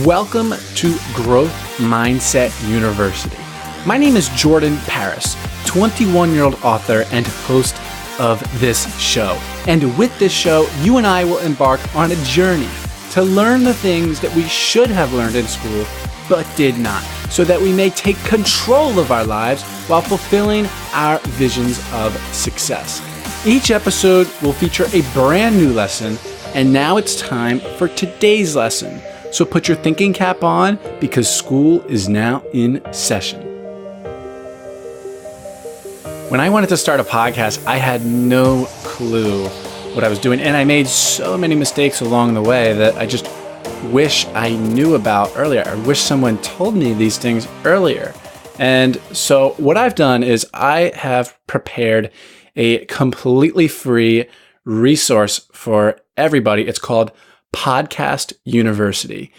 Welcome to Growth Mindset University. My name is Jordan Paris, 21-year-old author and host of this show. And with this show, you and I will embark on a journey to learn the things that we should have learned in school, but did not, so that we may take control of our lives while fulfilling our visions of success. Each episode will feature a brand new lesson, and now it's time for today's lesson. So put your thinking cap on because school is now in session. When I wanted to start a podcast, I had no clue what I was doing, and I made so many mistakes along the way that I just wish I knew about earlier. I wish someone told me these things earlier. And so what I've done is I have prepared a completely free resource for everybody. It's called Podcast University.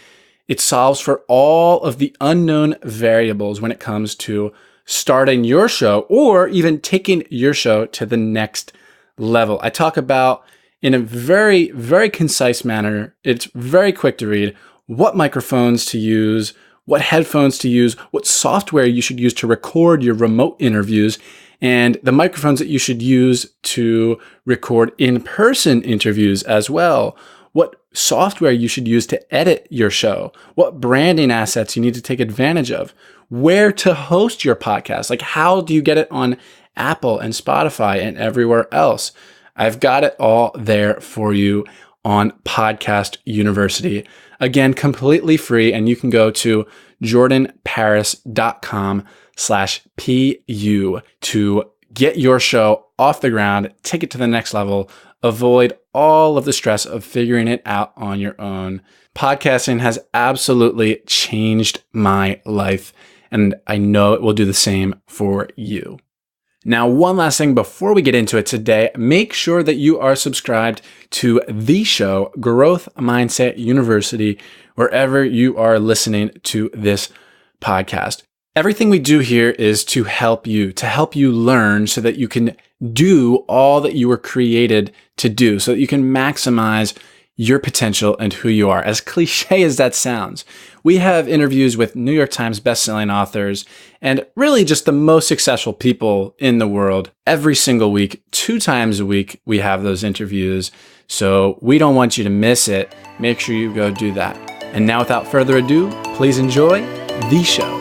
It solves for all of the unknown variables when it comes to starting your show or even taking your show to the next level. I talk about in a very, very concise manner. It's very quick to read what microphones to use, what headphones to use, what software you should use to record your remote interviews, and the microphones that you should use to record in-person interviews as well. What software you should use to edit your show, what branding assets you need to take advantage of, where to host your podcast, like how do you get it on Apple and Spotify and everywhere else. I've got it all there for you on Podcast University. Again, completely free, and you can go to jordanparis.com/PU to get your show off the ground, take it to the next level, avoid all of the stress of figuring it out on your own. Podcasting has absolutely changed my life, and I know it will do the same for you. Now, one last thing before we get into it today, make sure that you are subscribed to the show, Growth Mindset University, wherever you are listening to this podcast. Everything we do here is to help you learn so that you can do all that you were created to do, so that you can maximize your potential and who you are. As cliche as that sounds, we have interviews with New York Times Bestselling authors and really just the most successful people in the world every single week. 2 times a week, we have those interviews. So we don't want you to miss it. Make sure you go do that. And now, without further ado, please enjoy the show.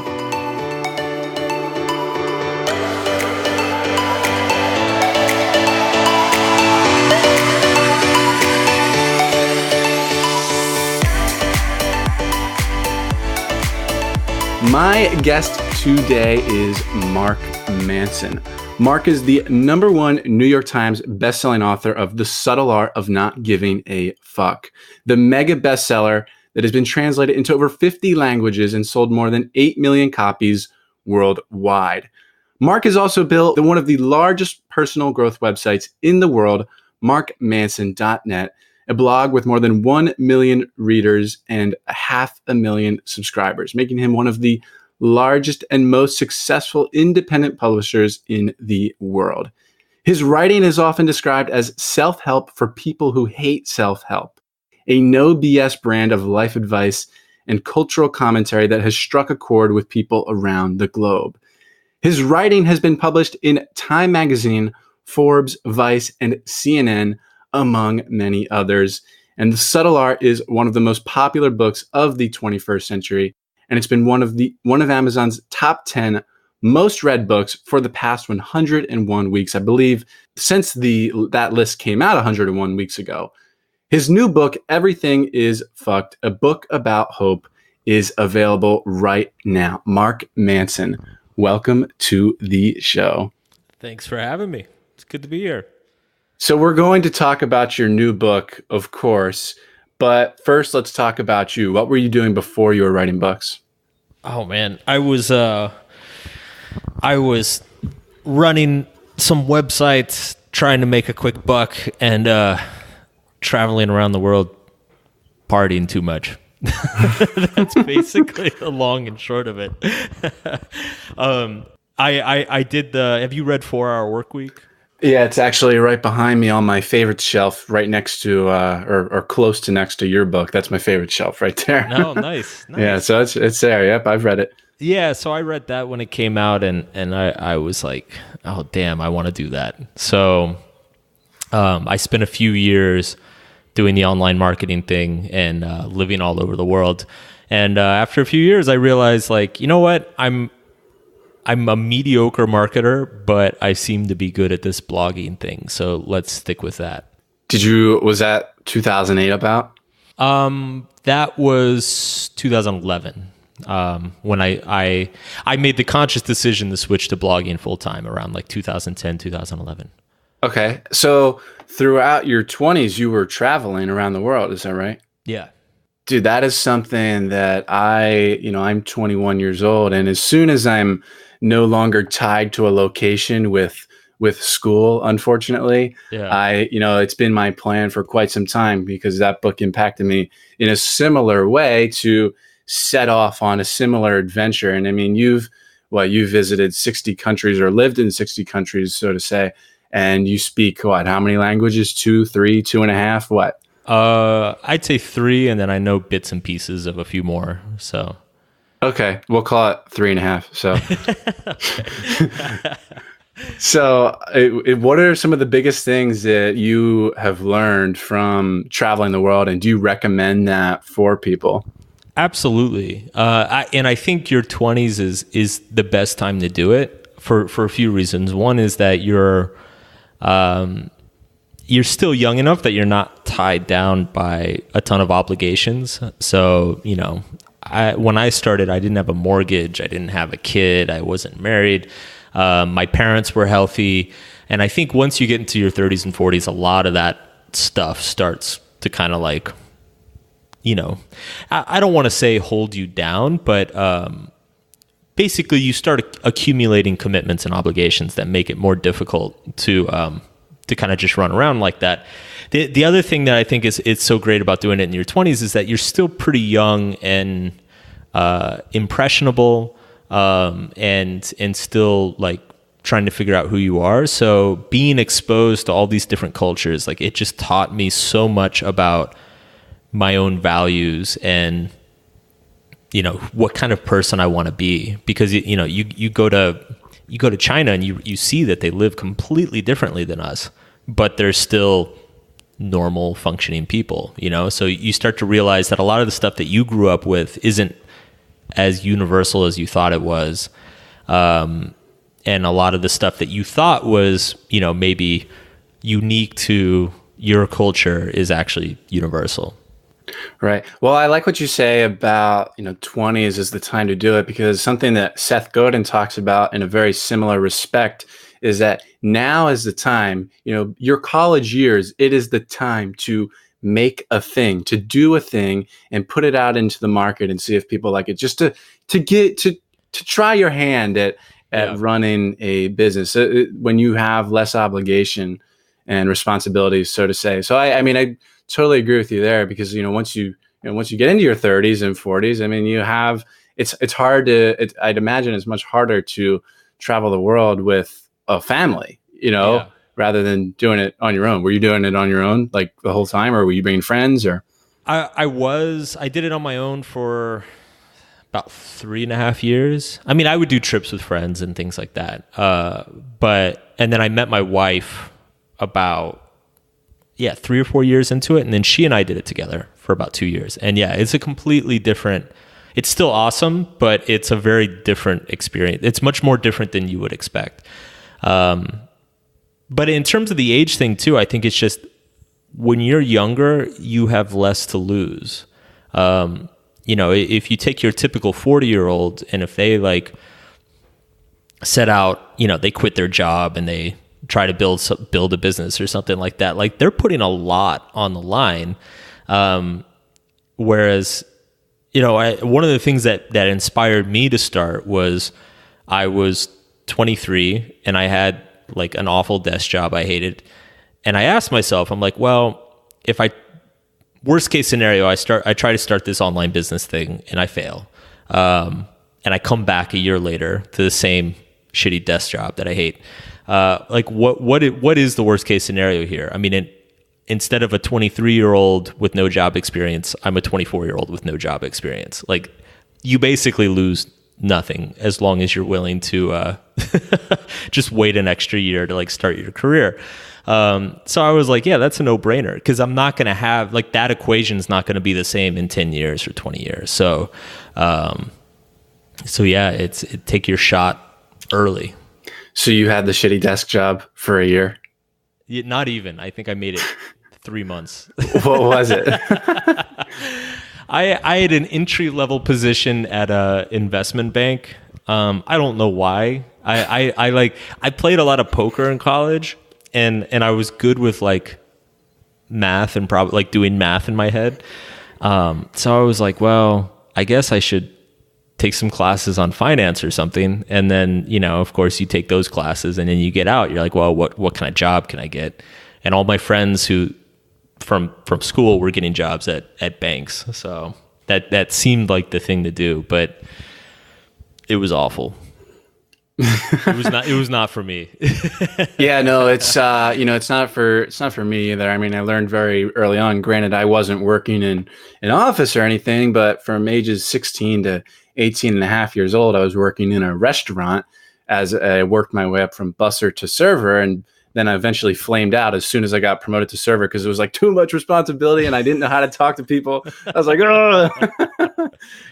My guest today is Mark Manson. Mark is the #1 New York Times bestselling author of The Subtle Art of Not Giving a Fuck, the mega-bestseller that has been translated into over 50 languages and sold more than 8 million copies worldwide. Mark has also built one of the largest personal growth websites in the world, markmanson.net, a blog with more than 1 million readers and 500,000 subscribers, making him one of the largest and most successful independent publishers in the world. His writing is often described as self-help for people who hate self-help, a no BS brand of life advice and cultural commentary that has struck a chord with people around the globe. His writing has been published in Time Magazine, Forbes, Vice, and CNN, among many others. And The Subtle Art is one of the most popular books of the 21st century. And it's been one of Amazon's top 10 most read books for the past 101 weeks. I believe since that list came out 101 weeks ago. His new book, Everything is Fucked, a book about hope, is available right now. Mark Manson, welcome to the show. Thanks for having me. It's good to be here. So we're going to talk about your new book, of course, but first let's talk about you. What were you doing before you were writing books? Oh man, I was running some websites, trying to make a quick buck, and traveling around the world, partying too much. That's basically the long and short of it. I did the. Have you read 4 Hour Workweek? Yeah, it's actually right behind me on my favorite shelf, right next to, or close to next to your book. That's my favorite shelf right there. No, nice, Yeah, nice. so it's there. Yep, I've read it. Yeah, so I read that when it came out, and I was like, oh damn, I want to do that. So I spent a few years doing the online marketing thing and living all over the world. And after a few years, I realized, like, you know what, I'm a mediocre marketer, but I seem to be good at this blogging thing. So let's stick with that. Was that 2008 about? That was 2011. When I made the conscious decision to switch to blogging full time around like 2010, 2011. Okay. So throughout your 20s, you were traveling around the world. Is that right? Yeah. Dude, that is something that I'm 21 years old. And as soon as I'm no longer tied to a location with school, unfortunately, Yeah. it's been my plan for quite some time, because that book impacted me in a similar way to set off on a similar adventure. And I mean, you visited 60 countries, or lived in 60 countries, so to say, and you speak what, how many languages? 2, 3, 2.5, what? I'd say 3, and then I know bits and pieces of a few more. So Okay, we'll call it 3.5. So, what are some of the biggest things that you have learned from traveling the world, and do you recommend that for people? absolutely. I think your 20s is the best time to do it for a few reasons. One is that you're still young enough that you're not tied down by a ton of obligations. So, when I started, I didn't have a mortgage. I didn't have a kid. I wasn't married. My parents were healthy. And I think once you get into your 30s and 40s, a lot of that stuff starts to kind of like, I don't want to say hold you down, but basically you start accumulating commitments and obligations that make it more difficult to kind of just run around like that. The other thing that I think it's so great about doing it in your 20s is that you're still pretty young and impressionable, and still like trying to figure out who you are. So being exposed to all these different cultures, like, it just taught me so much about my own values and what kind of person I want to be. Because you go to China and you see that they live completely differently than us, but they're still normal functioning people, so you start to realize that a lot of the stuff that you grew up with isn't as universal as you thought it was. And a lot of the stuff that you thought was, maybe unique to your culture is actually universal. Right. Well, I like what you say about, 20s is the time to do it, because something that Seth Godin talks about in a very similar respect is that now is the time, your college years, it is the time to make a thing, to do a thing and put it out into the market and see if people like it, just to try your hand at running a business when you have less obligation and responsibilities, so to say. So I totally agree with you there, because once you get into your 30s and 40s, I mean, you have it's hard to I'd imagine it's much harder to travel the world with a family, rather than doing it on your own. Were you doing it on your own like the whole time, or were you bringing friends? Or I did it on my own for about 3.5 years. I mean, I would do trips with friends and things like that. And then I met my wife about 3 or 4 years into it, and then she and I did it together for about 2 years. And it's a completely different. It's still awesome, but it's a very different experience. It's much more different than you would expect. But in terms of the age thing too, I think it's just when you're younger, you have less to lose. If you take your typical 40-year-old, and if they like set out, they quit their job and they try to build a business or something like that, like they're putting a lot on the line. Whereas, one of the things that inspired me to start was I was 23 and I had like an awful desk job I hated. And I asked myself, I'm like, well, if worst case scenario, I try to start this online business thing and I fail. And I come back a year later to the same shitty desk job that I hate. Like what is the worst case scenario here? I mean, instead of a 23-year-old with no job experience, I'm a 24-year-old with no job experience. Like, you basically lose nothing as long as you're willing to just wait an extra year to like start your career. So I was like, yeah, that's a no-brainer, because I'm not going to have like that equation is not going to be the same in 10 years or 20 years. So yeah, take your shot early. So you had the shitty desk job for a year? Yeah, not even. I think I made it 3 months. What was it? I had an entry-level position at a investment bank. I don't know why. I played a lot of poker in college, and I was good with like math and probably like doing math in my head. So I was like, well, I guess I should take some classes on finance or something. And then, of course, you take those classes and then you get out. You're like, well, what kind of job can I get? And all my friends who from school were getting jobs at banks. So that seemed like the thing to do, but it was awful. It was not for me. Yeah, no, it's not for me either. I mean, I learned very early on. Granted, I wasn't working in an office or anything, but from ages 16 to 18 and a half years old, I was working in a restaurant as I worked my way up from busser to server. And then I eventually flamed out as soon as I got promoted to server, because it was like too much responsibility and I didn't know how to talk to people. I was like, oh,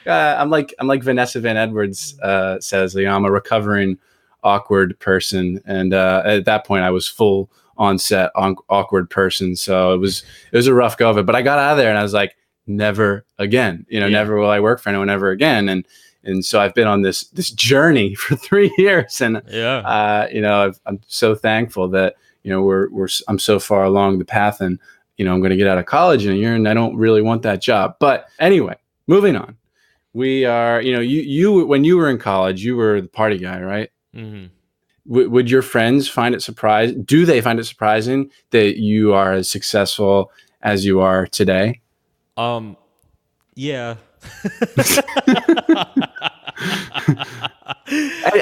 I'm like Vanessa Van Edwards says, I'm a recovering awkward person. And at that point I was full on set awkward person. So it was a rough go of it, but I got out of there and I was like, never again, never will I work for anyone ever again. And so I've been on this journey for 3 years, and I'm so thankful that I'm so far along the path, and I'm going to get out of college in a year, and I don't really want that job. But anyway, moving on. We are, you when you were in college, you were the party guy, right? Mm-hmm. Would your friends find it surprising? Do they find it surprising that you are as successful as you are today? Yeah.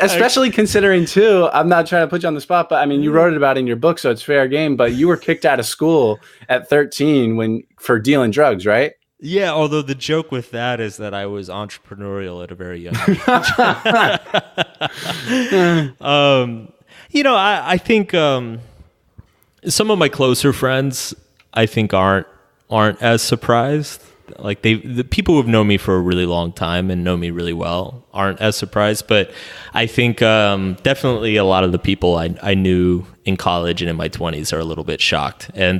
Especially considering too, I'm not trying to put you on the spot, but I mean, you wrote it about in your book, so it's fair game, but you were kicked out of school at 13 for dealing drugs, right? Yeah, although the joke with that is that I was entrepreneurial at a very young age. I think some of my closer friends, I think, aren't as surprised. Like the people who have known me for a really long time and know me really well aren't as surprised. But I think definitely a lot of the people I knew in college and in my 20s are a little bit shocked. And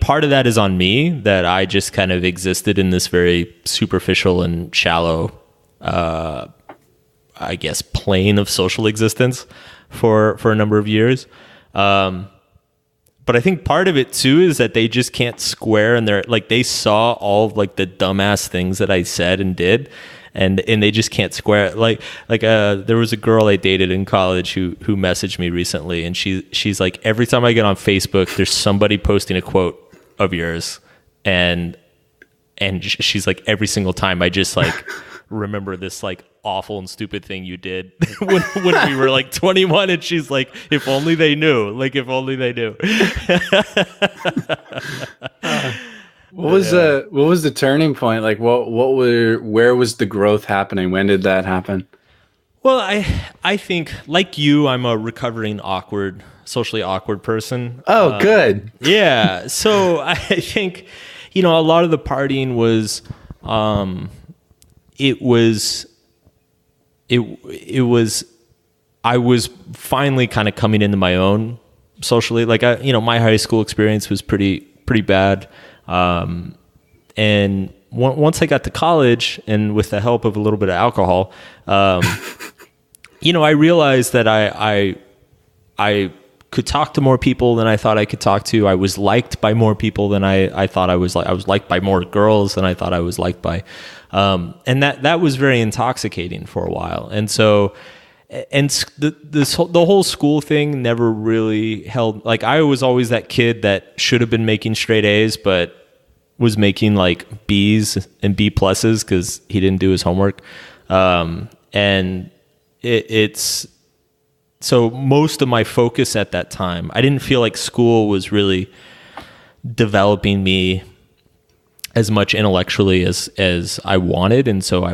part of that is on me, that I just kind of existed in this very superficial and shallow, I guess, plane of social existence for a number of years. But I think part of it too is that they just can't square, and they saw all of like the dumbass things that I said and did, and they just can't square. There was a girl I dated in college who messaged me recently, and she's like, every time I get on Facebook, there's somebody posting a quote of yours, and she's like, every single time I just like remember this like awful and stupid thing you did when we were like 21, and she's like, if only they knew. What was the turning point? Like where was the growth happening? When did that happen? Well, I think, like you, I'm a recovering socially awkward person. Oh, good. Yeah. So I think, a lot of the partying was, I was finally kind of coming into my own socially. Like my high school experience was pretty bad. And once I got to college, and with the help of a little bit of alcohol, I realized that I could talk to more people than I thought I could talk to. I was liked by more people than I thought I was like. I was liked by more girls than I thought I was liked by. And that was very intoxicating for a while. And so, the whole school thing never really held. Like, I was always that kid that should have been making straight A's, but was making like B's and B pluses because he didn't do his homework. And it's so most of my focus at that time, I didn't feel like school was really developing me as much intellectually as I wanted. And so I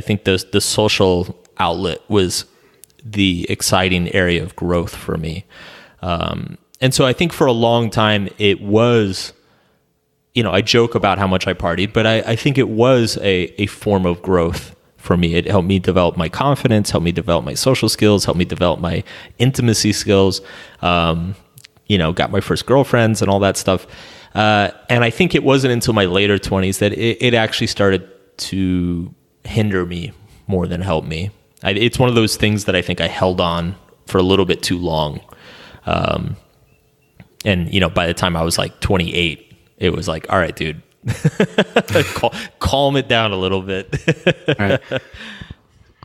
think the social outlet was the exciting area of growth for me. And so I think for a long time it was, I joke about how much I partied, but I think it was a form of growth for me. It helped me develop my confidence, helped me develop my social skills, helped me develop my intimacy skills, got my first girlfriends and all that stuff. And I think it wasn't until my later 20s that it actually started to hinder me more than help me. It's one of those things that I think I held on for a little bit too long. And by the time I was like 28, it was like, all right, dude, calm it down a little bit. Right.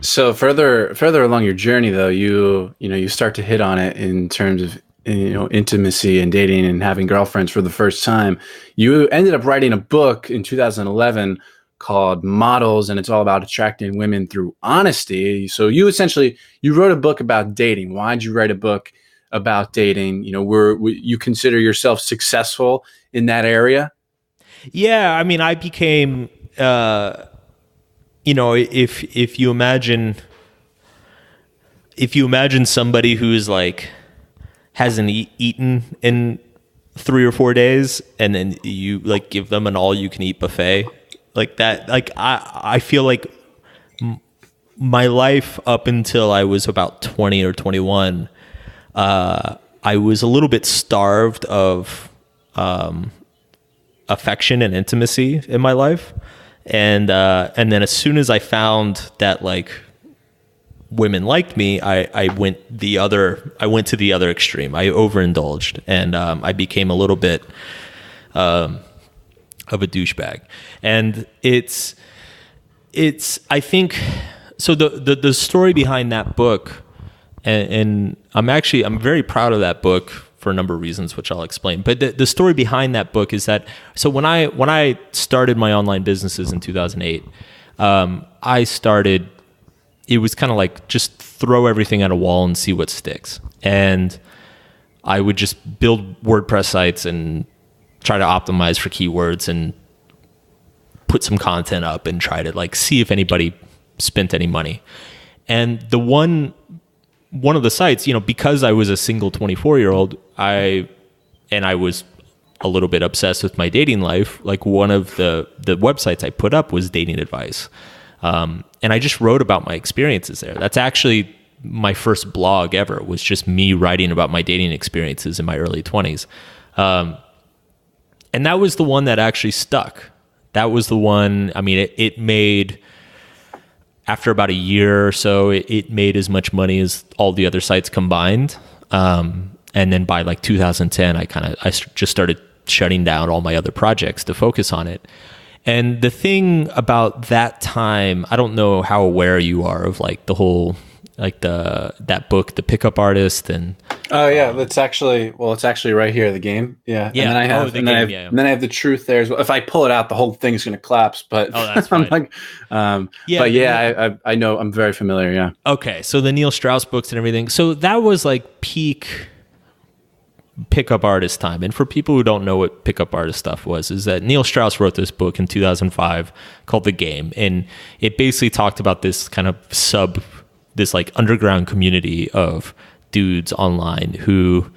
So further along your journey, though, you start to hit on it in terms of intimacy and dating and having girlfriends for the first time. You ended up writing a book in 2011 called Models, and it's all about attracting women through honesty. So you wrote a book about dating. Why'd you write a book about dating? You consider yourself successful in that area? Yeah, I mean, I became, if you imagine somebody who's like hasn't eaten in 3 or 4 days, and then you like give them an all-you-can-eat buffet like that. Like I feel like my life up until I was about 20 or 21, I was a little bit starved of affection and intimacy in my life, and then as soon as I found that like women liked me, I went to the other extreme. I overindulged, and I became a little bit of a douchebag. And it's I think so. The story behind that book, and I'm very proud of that book for a number of reasons, which I'll explain. But the story behind that book is that, so when I started my online businesses in 2008, it was kind of like just throw everything at a wall and see what sticks. And I would just build WordPress sites and try to optimize for keywords and put some content up and try to like see if anybody spent any money. And one of the sites, because I was a single 24-year-old, I was a little bit obsessed with my dating life. Like one of the websites I put up was dating advice. And I just wrote about my experiences there. That's actually my first blog ever, was just me writing about my dating experiences in my early 20s. And that was the one that actually stuck. That was the one, I mean, it made, after about a year or so, it made as much money as all the other sites combined. And then by like 2010, I just started shutting down all my other projects to focus on it. And the thing about that time, I don't know how aware you are of like the whole, like that book, The Pickup Artist, and oh yeah, it's actually right here, the game. Yeah. Yeah. And then I have the truth there as well. If I pull it out, the whole thing's gonna collapse. But that's fine. I'm like, I know, I'm very familiar. Yeah. Okay, so the Neil Strauss books and everything. So that was like peak pickup artist time. And for people who don't know what pickup artist stuff was, is that Neil Strauss wrote this book in 2005 called The Game, and it basically talked about this kind of this like underground community of dudes online who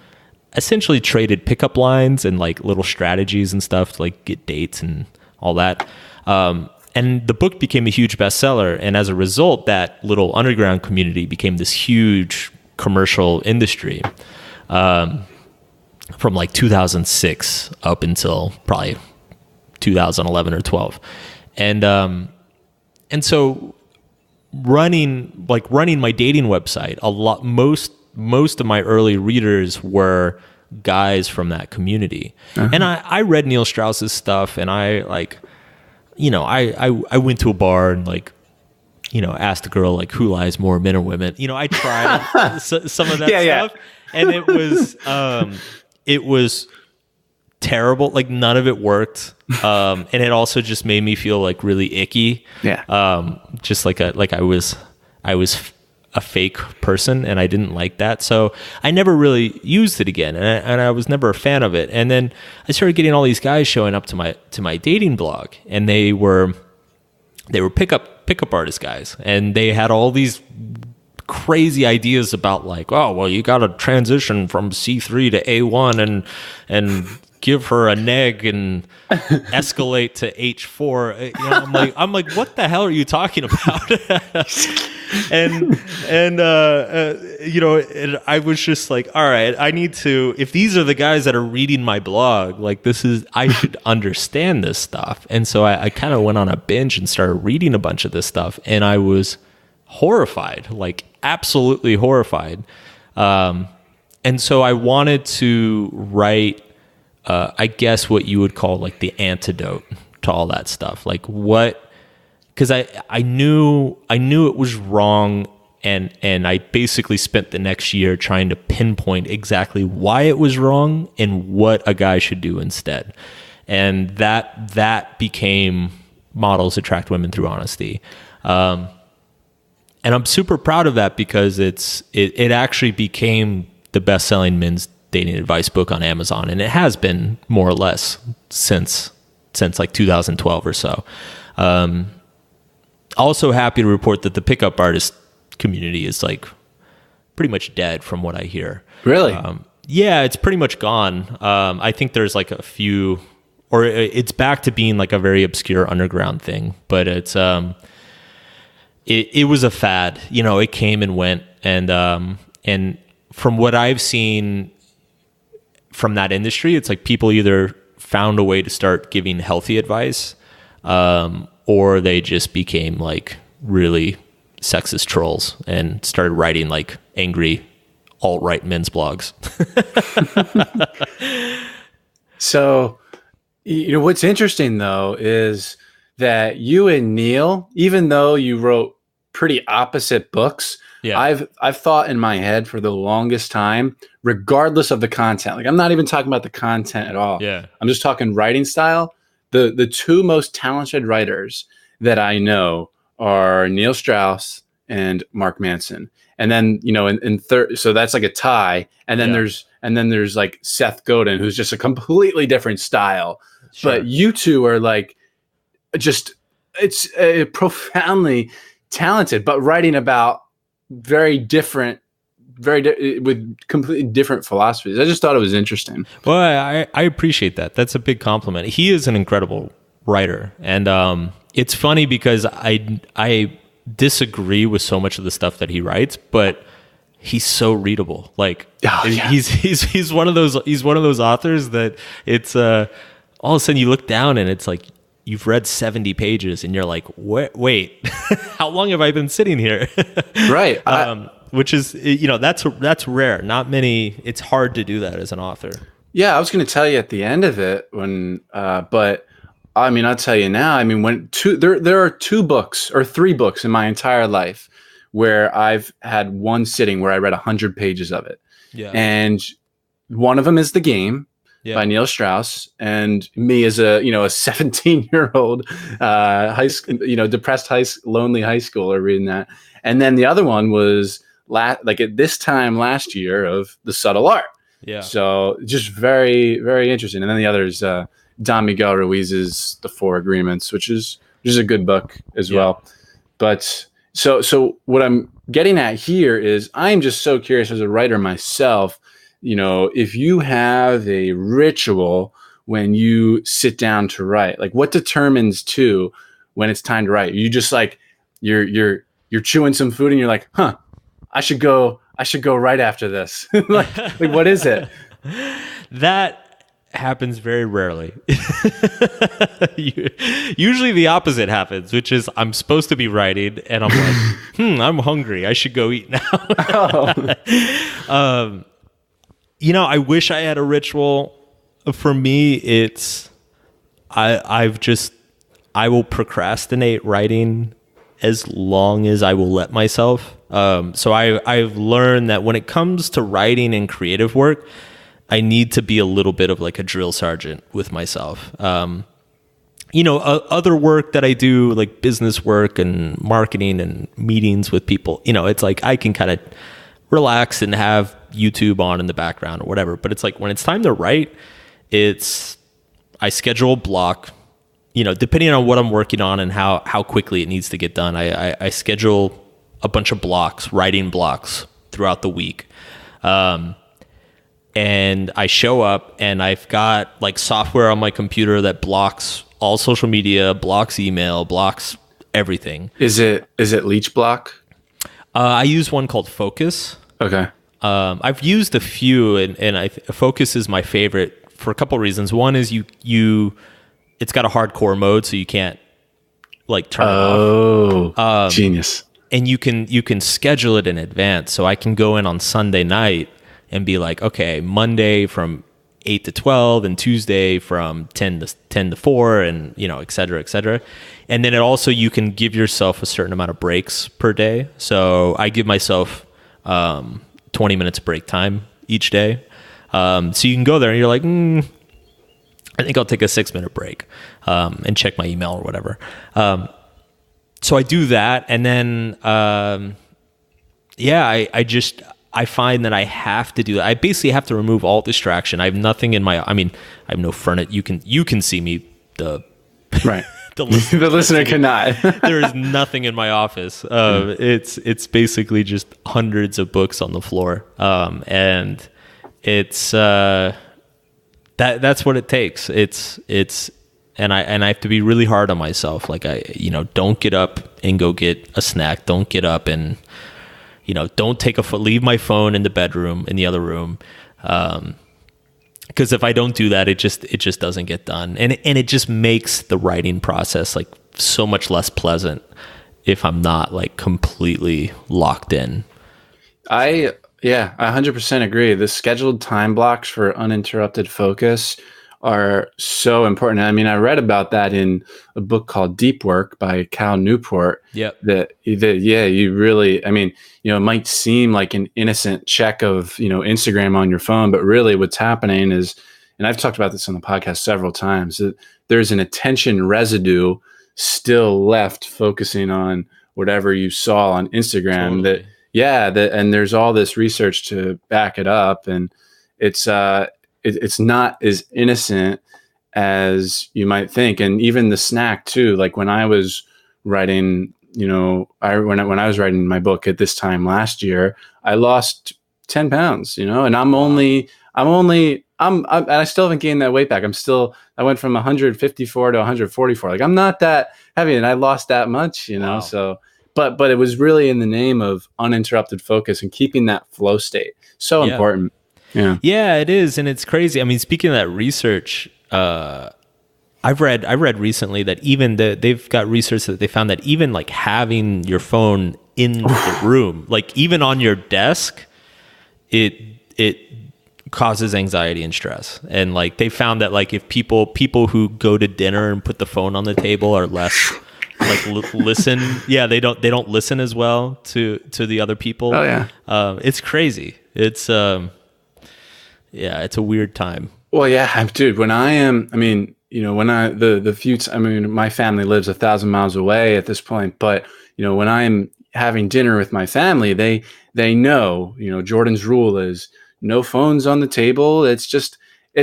essentially traded pickup lines and like little strategies and stuff to like get dates and all that. And the book became a huge bestseller, and as a result, that little underground community became this huge commercial industry. From like 2006 up until probably 2011 or 12. And so running my dating website, most of my early readers were guys from that community. Uh-huh. And I read Neil Strauss's stuff, and I like, I went to a bar and like, asked a girl like, who lies more, men or women? I tried some of that stuff. Yeah. And it was terrible. Like none of it worked. And it also just made me feel like really icky. Yeah. just like I was a fake person, and I didn't like that. So I never really used it again, and I was never a fan of it. And then I started getting all these guys showing up to my dating blog, and they were pickup artist guys, and they had all these crazy ideas about like, oh, well, you got to transition from C3 to A1 and give her a neg and escalate to H4. You know, I'm like, what the hell are you talking about? and you know, and I was just like, all right, I need to, if these are the guys that are reading my blog, like I should understand this stuff. And so I kind of went on a binge and started reading a bunch of this stuff, and I was horrified, like absolutely horrified. And so I wanted to write, I guess what you would call like the antidote to all that stuff. Like because I knew it was wrong, and I basically spent the next year trying to pinpoint exactly why it was wrong and what a guy should do instead. And that became Models Attract Women Through Honesty. And I'm super proud of that, because it actually became the best-selling men's dating advice book on Amazon, and it has been more or less since like 2012 or so. Also happy to report that the pickup artist community is like pretty much dead from what I hear. Really? Yeah, it's pretty much gone. I think there's like a few, or it's back to being like a very obscure underground thing, but it's it was a fad. You know, it came and went, and from what I've seen from that industry, it's like people either found a way to start giving healthy advice, or they just became like really sexist trolls and started writing like angry alt-right men's blogs. So, you know, what's interesting though is that you and Neil, even though you wrote pretty opposite books, yeah. I've thought in my head for the longest time, regardless of the content. Like, I'm not even talking about the content at all. Yeah. I'm just talking writing style. The two most talented writers that I know are Neil Strauss and Mark Manson. And then, you know, in third, so that's like a tie. And then there's like Seth Godin, who's just a completely different style. Sure. But you two are like, just, it's profoundly talented, but writing about very different, with completely different philosophies. I just thought it was interesting. Well, I appreciate that. That's a big compliment. He is an incredible writer. And it's funny because I disagree with so much of the stuff that he writes, but he's so readable. Like, he's one of those authors that it's all of a sudden you look down and it's like you've read 70 pages and you're like, wait, how long have I been sitting here? Right. Which is, you know, that's rare. Not many. It's hard to do that as an author. Yeah, I was going to tell you at the end of it but I mean, I'll tell you now. I mean, there are 2 books or 3 books in my entire life where I've had one sitting where I read 100 pages of it. Yeah. And one of them is The Game by Neil Strauss, and me as a 17-year-old depressed lonely high schooler reading that. And then the other one was at this time last year of The Subtle Art. Yeah. So just very, very interesting. And then the other is Don Miguel Ruiz's The Four Agreements, which is a good book as well. But so what I'm getting at here is I'm just so curious as a writer myself, you know, if you have a ritual when you sit down to write, like what determines when it's time to write? You just like you're chewing some food and you're like, I should go right after this. like what is it? That happens very rarely. Usually the opposite happens, which is I'm supposed to be writing and I'm like, I'm hungry. I should go eat now. You know, I wish I had a ritual. For me, it's I will procrastinate writing as long as I will let myself. So I've learned that when it comes to writing and creative work, I need to be a little bit of like a drill sergeant with myself. other work that I do, like business work and marketing and meetings with people, it's like I can kind of relax and have YouTube on in the background or whatever. But it's like when it's time to write, I schedule a block, depending on what I'm working on and how quickly it needs to get done. I schedule a bunch of blocks, writing blocks throughout the week. And I show up and I've got like software on my computer that blocks all social media, blocks email, blocks everything. Is it Leech Block? I use one called Focus. Okay. I've used a few, and Focus is my favorite for a couple reasons. One is it's got a hardcore mode, so you can't like turn it off. Oh, genius! And you can schedule it in advance, so I can go in on Sunday night and be like, okay, Monday from 8 to 12, and Tuesday from 10 to 4, and et cetera, et cetera. And then you can give yourself a certain amount of breaks per day. So I give myself 20 minutes break time each day. So you can go there and you're like, I think I'll take a 6-minute break and check my email or whatever. So I do that, and then I find that I have to do that. I basically have to remove all distraction. I have nothing in I have no furniture. You can see me, right. The listener cannot. There is nothing in my office. It's basically just hundreds of books on the floor, and it's that's what it takes. And I have to be really hard on myself. Like don't get up and go get a snack. Don't get up and don't leave my phone in the bedroom in the other room. Because if I don't do that, it just doesn't get done, and it just makes the writing process like so much less pleasant if I'm not like completely locked in. I 100% agree. The scheduled time blocks for uninterrupted focus are so important. I mean, I read about that in a book called Deep Work by Cal Newport. Yep. You really, it might seem like an innocent check of, Instagram on your phone, but really what's happening is, and I've talked about this on the podcast several times, that there's an attention residue still left focusing on whatever you saw on Instagram. Totally. And there's all this research to back it up, and it's not as innocent as you might think. And even the snack too, like when I was writing, when I was writing my book at this time last year, I lost 10 pounds, and and I still haven't gained that weight back. I went from 154 to 144. Like I'm not that heavy, and I lost that much, Wow. So, but it was really in the name of uninterrupted focus and keeping that flow state. So important. Yeah, it is, and it's crazy. I mean, speaking of that research, I've read recently that even they've got research that they found that even like having your phone in the room, like even on your desk, it causes anxiety and stress. And like they found that like if people who go to dinner and put the phone on the table are less like listen. Yeah, they don't listen as well to the other people. Oh yeah, it's crazy. It's it's a weird time. Well, yeah, dude. When I am, my family lives 1,000 miles away at this point. But when I'm having dinner with my family, they know, Jordan's rule is no phones on the table. It's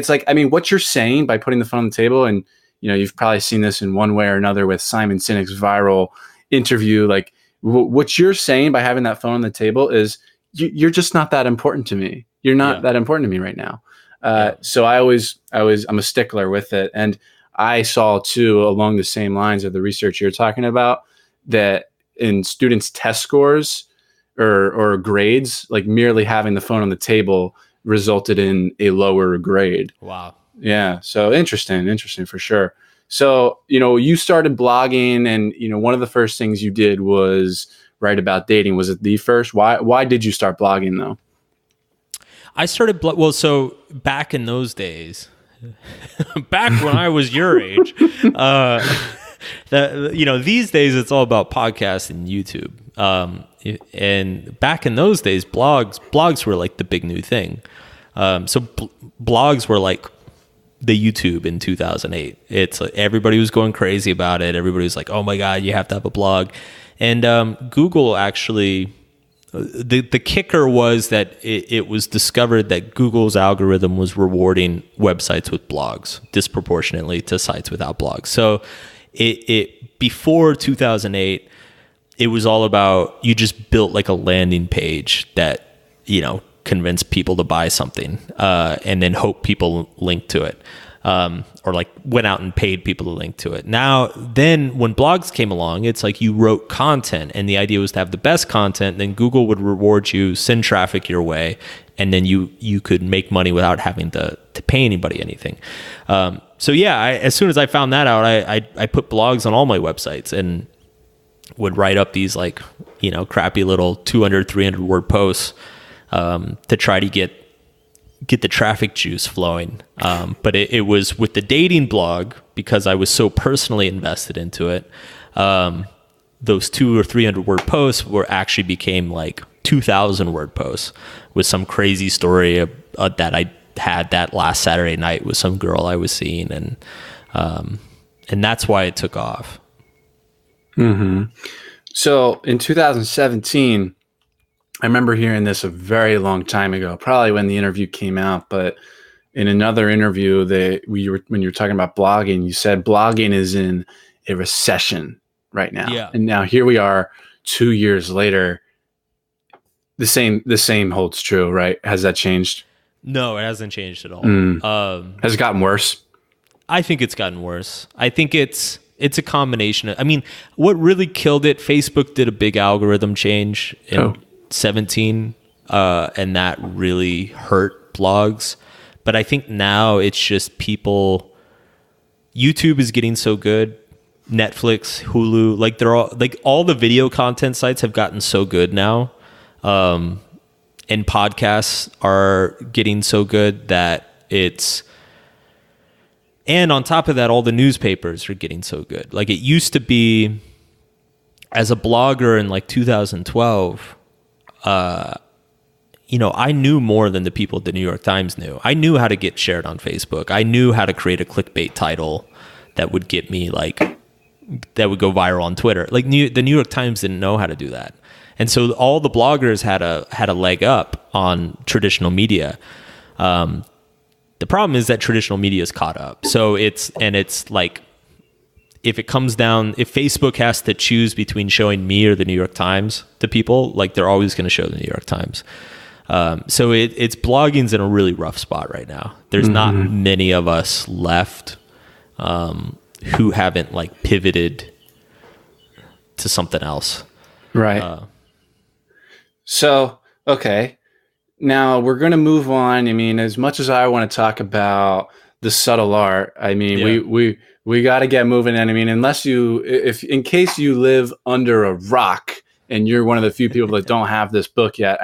like, what you're saying by putting the phone on the table, and you've probably seen this in one way or another with Simon Sinek's viral interview. Like what you're saying by having that phone on the table is you're just not that important to me. You're not that important to me right now. So I'm a stickler with it. And I saw too, along the same lines of the research you're talking about, that in students' test scores or grades, like merely having the phone on the table resulted in a lower grade. Wow. Yeah. So interesting for sure. So, you started blogging, and, one of the first things you did was write about dating. Was it the first? Why did you start blogging though? I started, so back in those days, back when I was your age, these days it's all about podcasts and YouTube. And back in those days, blogs were like the big new thing. So blogs were like the YouTube in 2008. It's like everybody was going crazy about it. Everybody was like, oh my God, you have to have a blog. And Google actually, the kicker was that it was discovered that Google's algorithm was rewarding websites with blogs disproportionately to sites without blogs. So it before 2008, it was all about, you just built like a landing page that, convince people to buy something, and then hope people link to it, or like went out and paid people to link to it. Then when blogs came along, it's like you wrote content, and the idea was to have the best content. Then Google would reward you, send traffic your way, and then you could make money without having to pay anybody anything. So yeah, as soon as I found that out, I put blogs on all my websites and would write up these like, crappy little 200, 300 word posts, to try to get the traffic juice flowing. But it was with the dating blog, because I was so personally invested into it. Those 200 or 300 word posts actually became like 2,000 word posts with some crazy story that I had that last Saturday night with some girl I was seeing. And that's why it took off. Mm-hmm. So in 2017, I remember hearing this a very long time ago, probably when the interview came out, but in another interview when you were talking about blogging, you said blogging is in a recession right now. Yeah. And now here we are 2 years later. The same holds true, right? Has that changed? No, it hasn't changed at all. Has it gotten worse? I think it's gotten worse. I think it's a combination of, what really killed it, Facebook did a big algorithm change in 17, and that really hurt blogs. But I think now it's just people, YouTube is getting so good, Netflix, Hulu, like they're all, like all the video content sites have gotten so good now. And podcasts are getting so good that and on top of that, all the newspapers are getting so good. Like it used to be, as a blogger in like 2012, I knew more than the people at the New York Times knew. I knew how to get shared on Facebook. I knew how to create a clickbait title that would get me that would go viral on Twitter. Like the New York Times didn't know how to do that. And so all the bloggers had a leg up on traditional media. The problem is that traditional media is caught up. So it's like, if it comes down, if Facebook has to choose between showing me or the New York Times to people, like they're always going to show the New York Times. So it's blogging's in a really rough spot right now. There's not many of us left who haven't like pivoted to something else. Right. So, okay. Now we're going to move on. As much as I want to talk about the subtle art, we got to get moving. And unless if in case you live under a rock and you're one of the few people that don't have this book yet,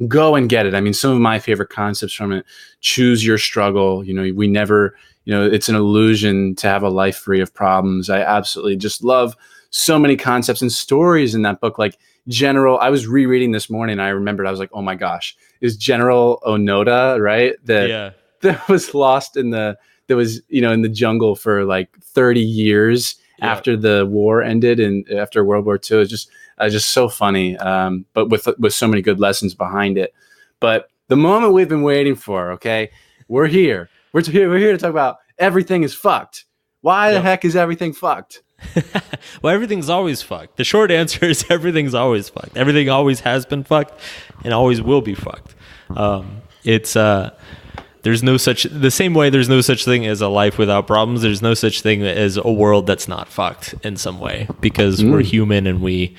go and get it. Some of my favorite concepts from it: choose your struggle. We never, it's an illusion to have a life free of problems. I absolutely just love so many concepts and stories in that book. Like General, I was rereading this morning. I remembered, I was like, oh my gosh, is General Onoda, right? That was lost in the jungle for like 30 years after the war ended and after World War II. It's just so funny, but with so many good lessons behind it. But the moment we've been waiting for, okay, we're here. We're here to talk about everything is fucked. Why the heck is everything fucked? Well, everything's always fucked. The short answer is everything's always fucked. Everything always has been fucked and always will be fucked. There's no such, the same way there's no such thing as a life without problems, there's no such thing as a world that's not fucked in some way, because we're human and we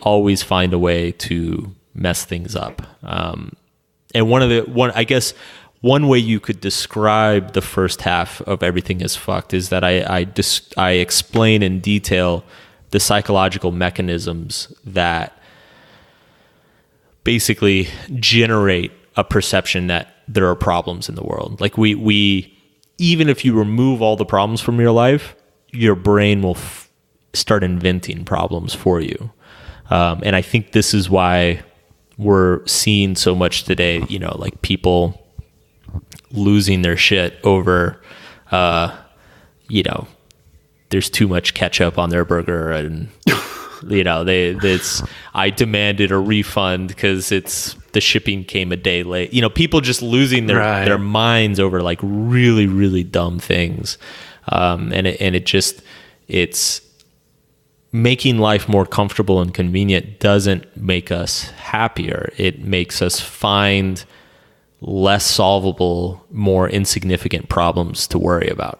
always find a way to mess things up. And one way you could describe the first half of Everything is Fucked is that I explain in detail the psychological mechanisms that basically generate a perception that there are problems in the world. Like we even if you remove all the problems from your life, your brain will start inventing problems for you. And I think this is why we're seeing so much today, like people losing their shit over, there's too much ketchup on their burger, and I demanded a refund because the shipping came a day late. People just losing their minds over like really, really dumb things, it's making life more comfortable and convenient doesn't make us happier. It makes us find less solvable, more insignificant problems to worry about.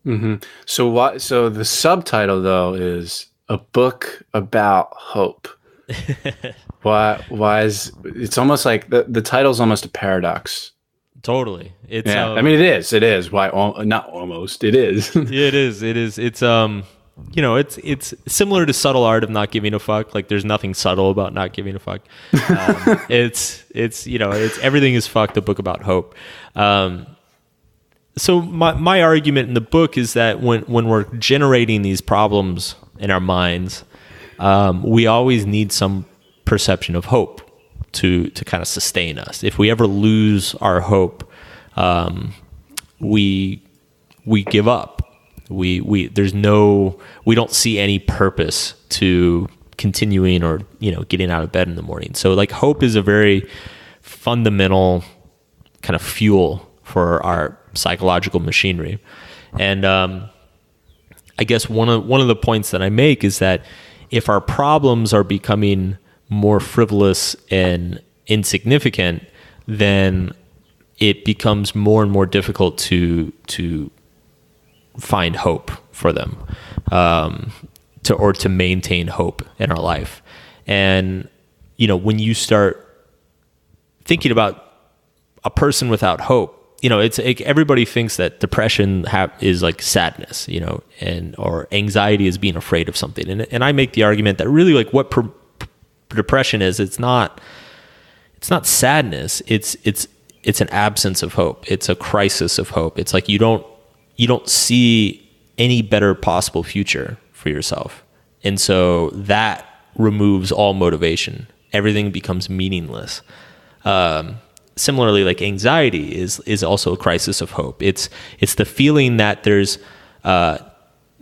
Mm-hmm. So the subtitle though is a book about hope. Why is it's almost like the title's almost a paradox. Totally. It's I mean it is. Why not almost? It is. It is. It's it's similar to Subtle Art of Not Giving a Fuck. Like there's nothing subtle about not giving a fuck. It's everything is fucked, a book about hope. So my argument in the book is that when we're generating these problems in our minds, we always need some perception of hope to kind of sustain us. If we ever lose our hope, we give up. We don't see any purpose to continuing or getting out of bed in the morning. So like hope is a very fundamental kind of fuel for our psychological machinery. And I guess one of the points that I make is that if our problems are becoming more frivolous and insignificant, then it becomes more and more difficult to find hope for them, to maintain hope in our life. And when you start thinking about a person without hope, it's like everybody thinks that depression is like sadness, or anxiety is being afraid of something. And I make the argument that really like what depression is, it's not sadness. It's an absence of hope. It's a crisis of hope. It's like you don't see any better possible future for yourself. And so that removes all motivation. Everything becomes meaningless. Similarly, like anxiety is also a crisis of hope. It's the feeling that there's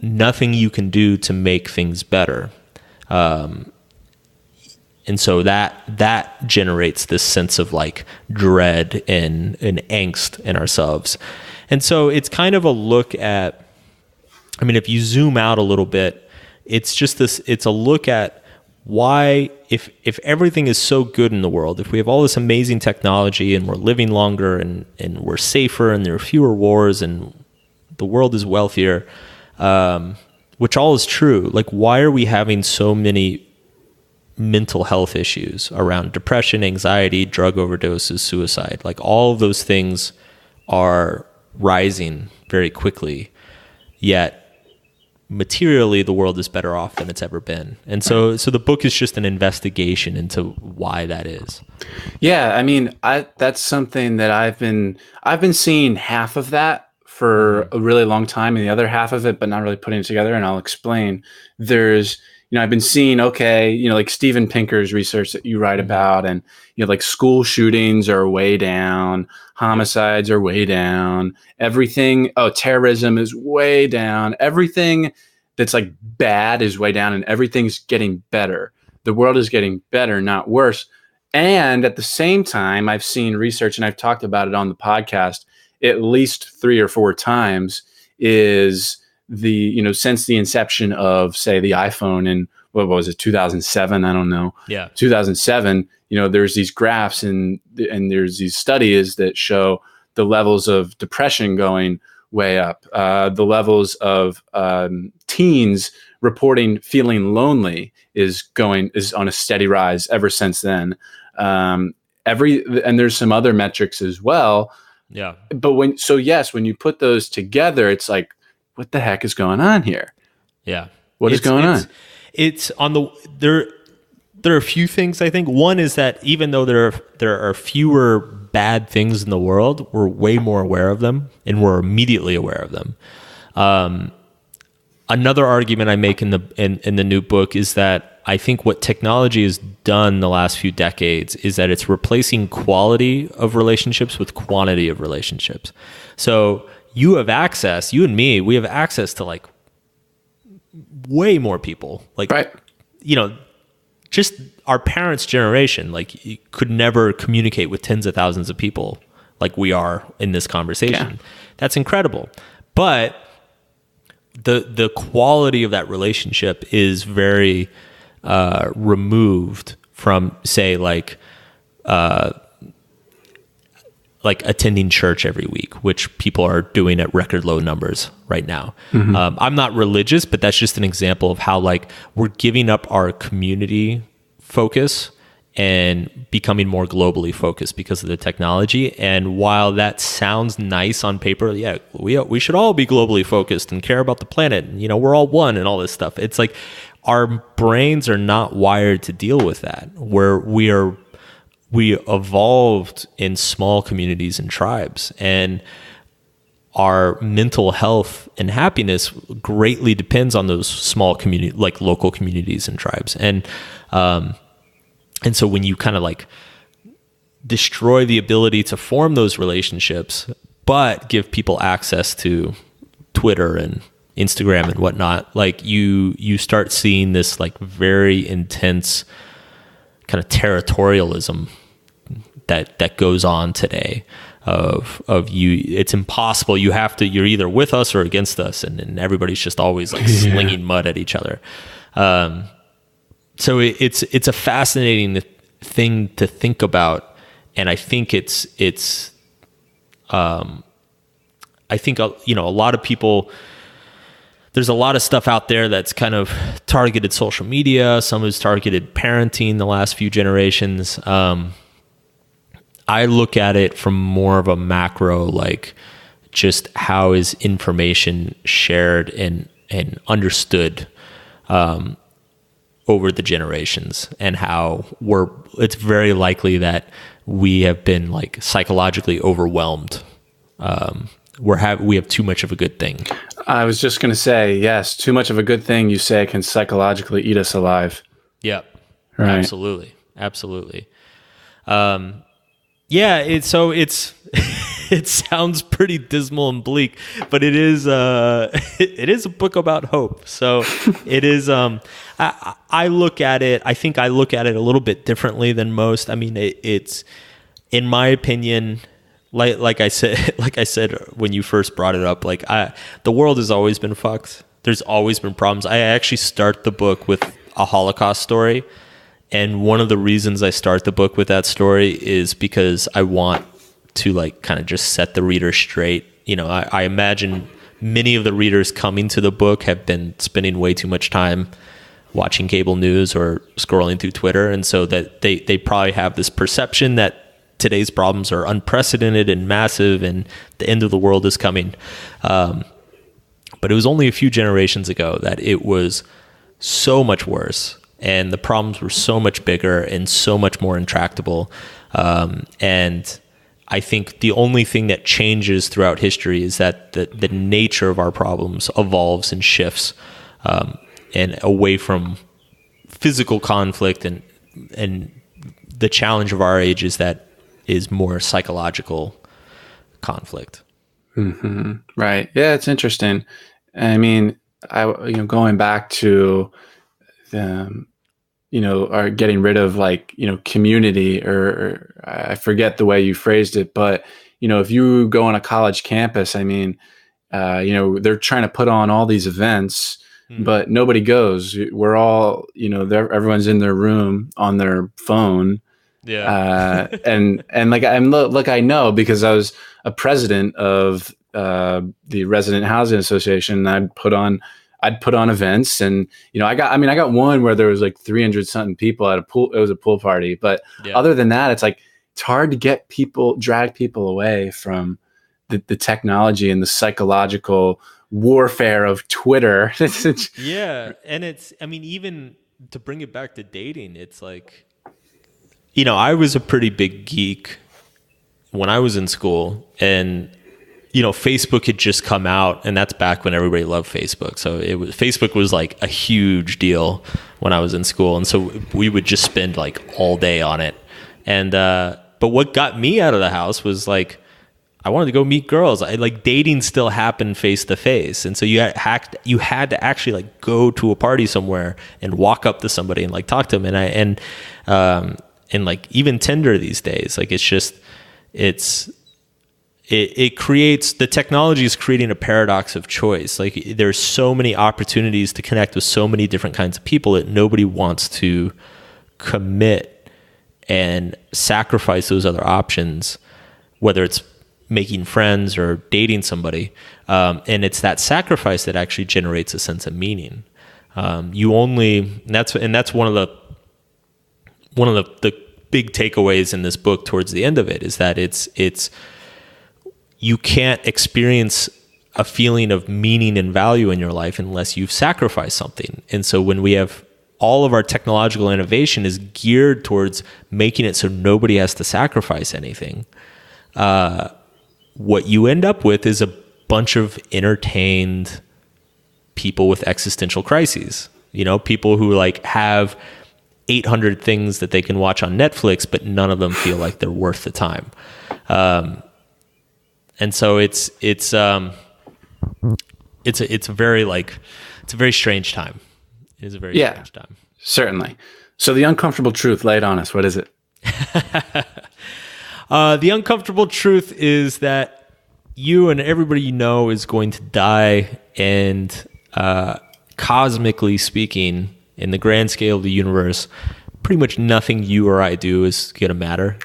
nothing you can do to make things better. And so that generates this sense of like dread and angst in ourselves. And so it's kind of a look at, if you zoom out a little bit, it's a look at why, if everything is so good in the world, if we have all this amazing technology and we're living longer and we're safer and there are fewer wars and the world is wealthier, which all is true, like why are we having so many mental health issues around depression, anxiety, drug overdoses, suicide? Like all of those things are rising very quickly, yet materially the world is better off than it's ever been. And so the book is just an investigation into why that is. Yeah, that's something that I've been seeing half of that for a really long time, and the other half of it, but not really putting it together. And I'll explain. There's, I've been seeing, like Steven Pinker's research that you write about, and like school shootings are way down, homicides are way down, everything. Oh, terrorism is way down. Everything that's like bad is way down, and everything's getting better. The world is getting better, not worse. And at the same time, I've seen research, and I've talked about it on the podcast at least 3 or 4 times, is since the inception of, say, the iPhone in, what was it, 2007? I don't know. Yeah. 2007, there's these graphs and there's these studies that show the levels of depression going way up, the levels of teens reporting feeling lonely is on a steady rise ever since then. And there's some other metrics as well. Yeah. But when you put those together, it's like, what the heck is going on here? Yeah. What is going on? It's on there are a few things, I think. One is that even though there are fewer bad things in the world, we're way more aware of them, and we're immediately aware of them. Another argument I make in the new book is that I think what technology has done the last few decades is that it's replacing quality of relationships with quantity of relationships. So you and me, we have access to like way more people. Like, Right. Just our parents' generation, like you could never communicate with tens of thousands of people like we are in this conversation. Yeah. That's incredible. But the quality of that relationship is very removed from, say, like attending church every week, which people are doing at record low numbers right now. I'm not religious, but that's just an example of how like we're giving up our community focus and becoming more globally focused because of the technology. And while that sounds nice on paper, yeah, we should all be globally focused and care about the planet. And, we're all one and all this stuff. It's like our brains are not wired to deal with that, where we evolved in small communities and tribes, and our mental health and happiness greatly depends on those small community, like local communities and tribes. And so when you kind of like destroy the ability to form those relationships, but give people access to Twitter and Instagram and whatnot, like you start seeing this like very intense kind of territorialism that goes on today of you. It's impossible. You're either with us or against us. And everybody's just always like slinging mud at each other. So it's a fascinating thing to think about. And I think I think, a lot of people, there's a lot of stuff out there that's kind of targeted social media. Some is targeted parenting the last few generations. I look at it from more of a macro, like just how is information shared and understood over the generations, and how it's very likely that we have been like psychologically overwhelmed. We have too much of a good thing. I was just going to say, yes, too much of a good thing, you say, can psychologically eat us alive. Yep. Right. Absolutely. It's it sounds pretty dismal and bleak, but it is it is a book about hope. So it is. I look at it. I think I look at it a little bit differently than most. I mean, it's in my opinion. Like I said when you first brought it up, the world has always been fucked. There's always been problems. I actually start the book with a Holocaust story. And one of the reasons I start the book with that story is because I want to like kind of just set the reader straight. I imagine many of the readers coming to the book have been spending way too much time watching cable news or scrolling through Twitter. And so that they probably have this perception that today's problems are unprecedented and massive and the end of the world is coming. But it was only a few generations ago that it was so much worse. And the problems were so much bigger and so much more intractable. And I think the only thing that changes throughout history is that the nature of our problems evolves and shifts, and away from physical conflict. And the challenge of our age is more psychological conflict. Mm-hmm. Right. Yeah, it's interesting. I mean, going back to are getting rid of community, or I forget the way you phrased it, but if you go on a college campus, I mean, they're trying to put on all these events, but nobody goes. We're all, everyone's in their room on their phone. Yeah. And I know because I was a president of the Resident Housing Association, and I'd put on events, and I got one where there was like 300 something people at a pool. It was a pool party, but other than that, it's hard to drag people away from the technology and the psychological warfare of Twitter. Yeah, and even to bring it back to dating, it's like, I was a pretty big geek when I was in school, and Facebook had just come out, and that's back when everybody loved Facebook. So Facebook was like a huge deal when I was in school. And so we would just spend like all day on it. And, but what got me out of the house was like, I wanted to go meet girls. Dating still happened face to face. And so you had to actually like go to a party somewhere and walk up to somebody and like talk to them. And like even Tinder these days, like it creates, the technology is creating a paradox of choice. Like there's so many opportunities to connect with so many different kinds of people that nobody wants to commit and sacrifice those other options, whether it's making friends or dating somebody. And it's that sacrifice that actually generates a sense of meaning. That's one of the big takeaways in this book towards the end of it, is that it's you can't experience a feeling of meaning and value in your life unless you've sacrificed something. And so when we have all of our technological innovation is geared towards making it so nobody has to sacrifice anything, what you end up with is a bunch of entertained people with existential crises. People who like have 800 things that they can watch on Netflix, but none of them feel like they're worth the time. And so it's a very strange time. It is a very strange time. Certainly. So the uncomfortable truth, lay it on us. What is it? The uncomfortable truth is that you and everybody you know is going to die, and cosmically speaking, in the grand scale of the universe, pretty much nothing you or I do is going to matter.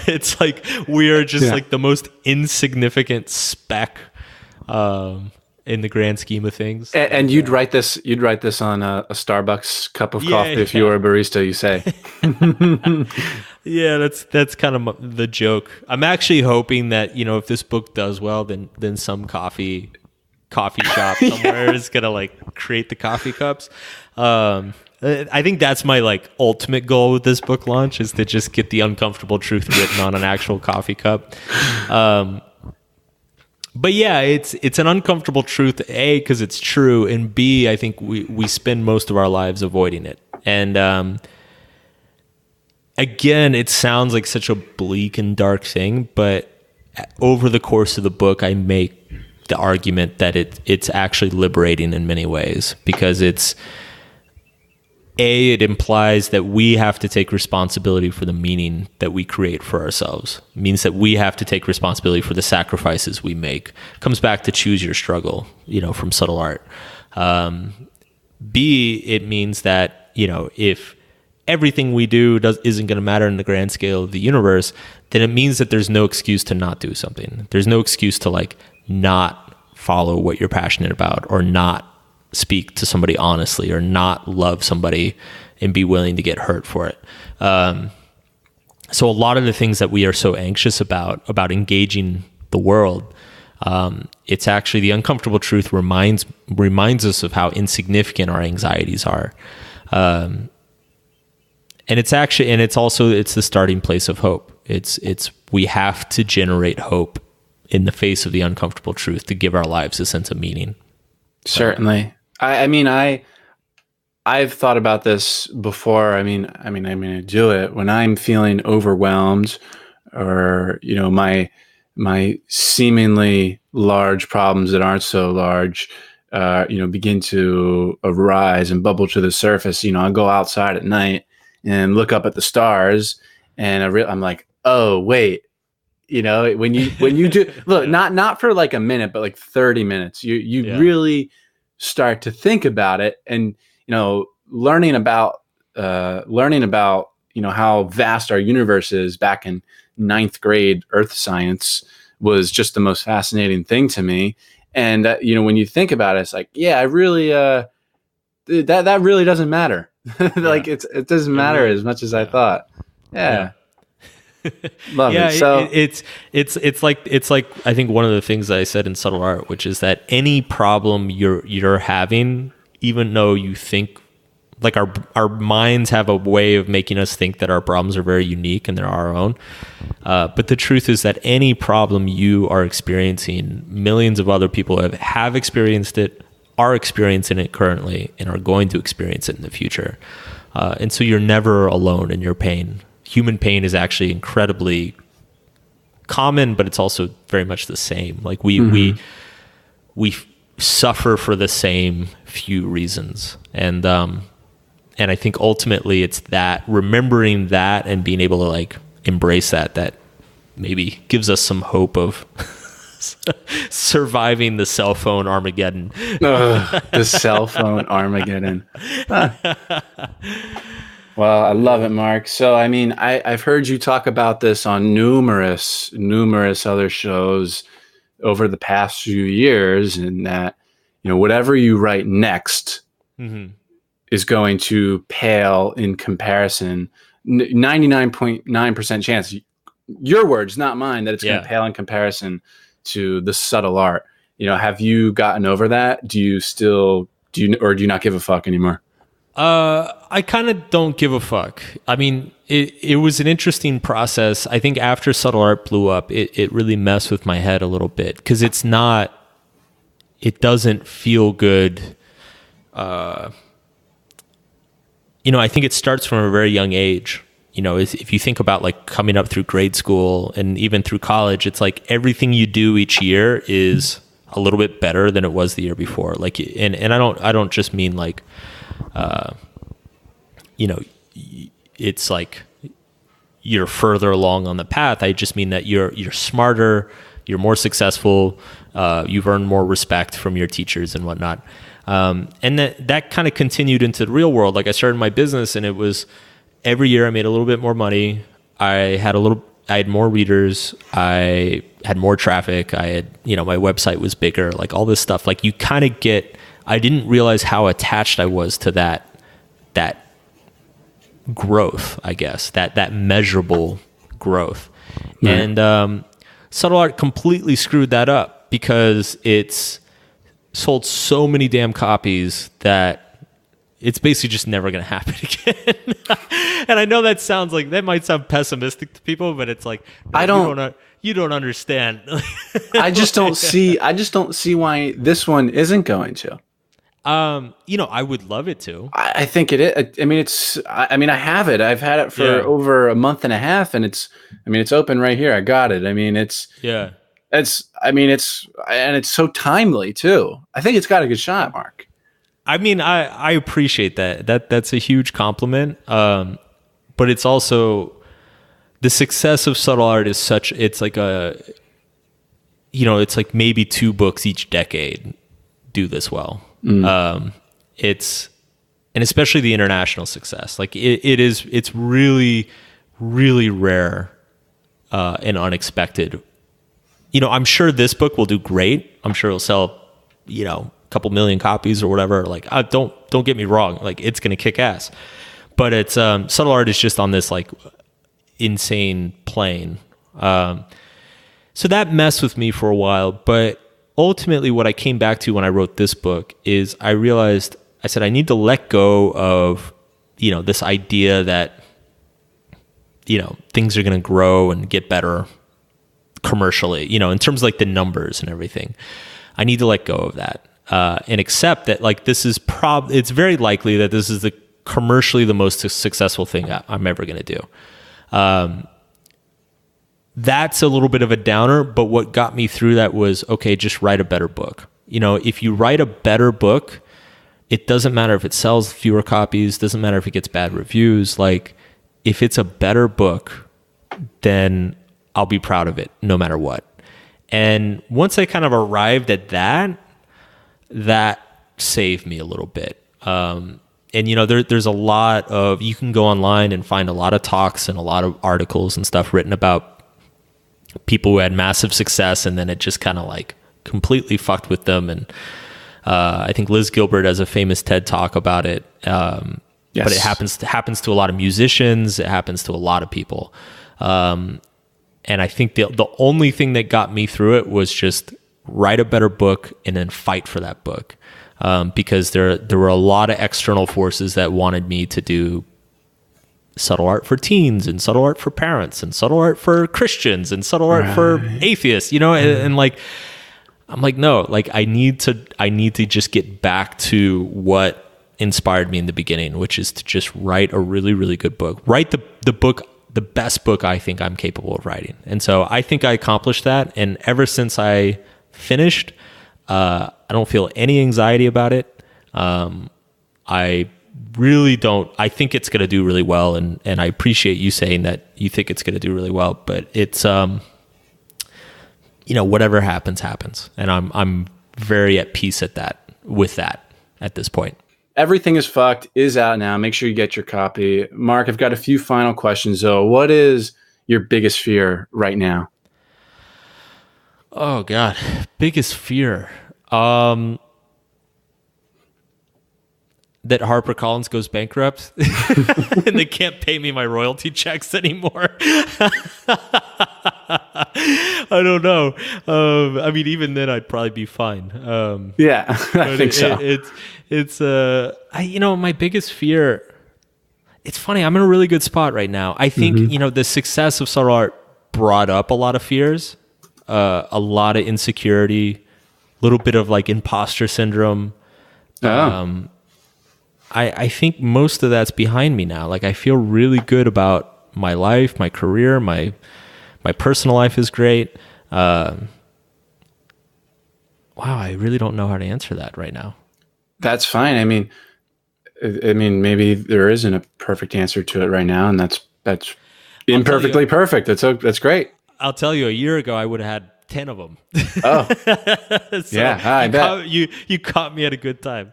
It's like we are just like the most insignificant speck in the grand scheme of things. And you'd write this on a Starbucks cup of coffee if you were a barista, you say. Yeah, that's kind of the joke. I'm actually hoping that, if this book does well, then some coffee shop somewhere is gonna like create the coffee cups. I think that's my like ultimate goal with this book launch, is to just get the uncomfortable truth written on an actual coffee cup. But yeah, it's an uncomfortable truth, A, because it's true, and B, I think we spend most of our lives avoiding it. And again, it sounds like such a bleak and dark thing, but over the course of the book, I make the argument that it's actually liberating in many ways, because it implies that we have to take responsibility for the meaning that we create for ourselves. It means that we have to take responsibility for the sacrifices we make. It comes back to choose your struggle, from Subtle Art. B, it means that, if everything we do isn't going to matter in the grand scale of the universe, then it means that there's no excuse to not do something. There's no excuse to like not follow what you're passionate about, or not speak to somebody honestly, or not love somebody and be willing to get hurt for it. So a lot of the things that we are so anxious about engaging the world, it's actually the uncomfortable truth reminds us of how insignificant our anxieties are. And it's the starting place of hope. We have to generate hope in the face of the uncomfortable truth to give our lives a sense of meaning. Certainly. I've thought about this before. I mean, I'm going to do it when I'm feeling overwhelmed, or, my seemingly large problems that aren't so large, begin to arise and bubble to the surface. I'll go outside at night and look up at the stars, and I'm like, oh, wait, when you do look, not for like a minute, but like 30 minutes, you really start to think about it, and learning about how vast our universe is. Back in 9th grade earth science was just the most fascinating thing to me. And when you think about it, it's like, I really that really doesn't matter. Like it doesn't matter as much as I thought. Love it. So it's like I think one of the things that I said in Subtle Art, which is that any problem you're having, even though you think like our minds have a way of making us think that our problems are very unique and they're our own. But the truth is that any problem you are experiencing, millions of other people have experienced it, are experiencing it currently, and are going to experience it in the future. And so you're never alone in your pain. Human pain is actually incredibly common, but it's also very much the same. Like we suffer for the same few reasons. And I think ultimately it's that, remembering that and being able to like embrace that maybe gives us some hope of surviving the cell phone Armageddon. The cell phone Armageddon. Well, I love it, Mark. So, I mean, I've heard you talk about this on numerous other shows over the past few years, and that, you know, whatever you write next is going to pale in comparison. 99.9% chance, your words, not mine, that it's going to pale in comparison to the subtle art. You know, have you gotten over that? Do you not give a fuck anymore? I kind of don't give a fuck. I mean, it was an interesting process. I think after subtle art blew up, it really messed with my head a little bit, because it doesn't feel good. You know, I think it starts from a very young age. You know, if you think about like coming up through grade school and even through college, it's like everything you do each year is a little bit better than it was the year before. Like, and I don't just mean like, you know, it's like you're further along on the path. I just mean that you're smarter, you're more successful, you've earned more respect from your teachers and whatnot. And that kind of continued into the real world. Like I started my business, and it was every year I made a little bit more money. I had more readers. I had more traffic. I had, you know, my website was bigger, like all this stuff. Like you kind of I didn't realize how attached I was to that growth, I guess, that measurable growth. Right. And subtle art completely screwed that up, because it's sold so many damn copies that it's basically just never going to happen again. And I know that might sound pessimistic to people, but it's like, no, you don't understand. I just don't see why this one isn't going to. You know, I would love it to. I think it is. I mean, I have it. I've had it for over a month and a half, and it's open right here. I got it. I mean, it's so timely too. I think it's got a good shot, Mark. I mean, I appreciate that. That's a huge compliment. But it's also, the success of subtle art is it's like it's like maybe 2 books each decade do this well. It's, and especially the international success. Like it's really, really rare, and unexpected. You know, I'm sure this book will do great. I'm sure it'll sell, you know, a couple million copies or whatever. Like, don't get me wrong. Like, it's going to kick ass. But it's, subtle art is just on this like insane plane. So that messed with me for a while. But ultimately what I came back to when I wrote this book is I said, I need to let go of, you know, this idea that, you know, things are going to grow and get better commercially, you know, in terms of like the numbers and everything. I need to let go of that, and accept that like this is it's very likely that this is commercially the most successful thing I'm ever going to do. That's a little bit of a downer, but what got me through that was, okay, just write a better book. You know, if you write a better book, it doesn't matter if it sells fewer copies, doesn't matter if it gets bad reviews. Like, if it's a better book, then I'll be proud of it no matter what. And once I kind of arrived at that saved me a little bit. And, you know, there's a lot of, you can go online and find a lot of talks and a lot of articles and stuff written about people who had massive success, and then it just kind of like completely fucked with them. And I think Liz Gilbert has a famous TED talk about it. Yes. But it happens to a lot of musicians. It happens to a lot of people. And I think the only thing that got me through it was just write a better book and then fight for that book. because there were a lot of external forces that wanted me to do subtle art for teens and subtle art for parents and subtle art for Christians and subtle art for atheists, and like, I'm like, no, like I need to just get back to what inspired me in the beginning, which is to just write a really, really good book, write the best book I think I'm capable of writing. And so I think I accomplished that. And ever since I finished, I don't feel any anxiety about it. I really don't. I think it's going to do really well, and I appreciate you saying that you think it's going to do really well. But it's whatever happens, and I'm very at peace with that at this point. Everything is Fucked is out now. Make sure you get your copy. Mark, I've got a few final questions though. What is your biggest fear right now? Oh God, biggest fear. That HarperCollins goes bankrupt and they can't pay me my royalty checks anymore. I don't know. I mean, even then I'd probably be fine. Yeah, I think so. It's my biggest fear, it's funny. I'm in a really good spot right now. I think, the success of subtle art brought up a lot of fears, a lot of insecurity, a little bit of like imposter syndrome. I think most of that's behind me now. Like I feel really good about my life, my career, my personal life is great. Wow, I really don't know how to answer that right now. That's fine. I mean, maybe there isn't a perfect answer to it right now, and that's imperfectly perfect. That's great. I'll tell you, a year ago I would have had 10 of them. Oh, so yeah, I bet. You caught me at a good time.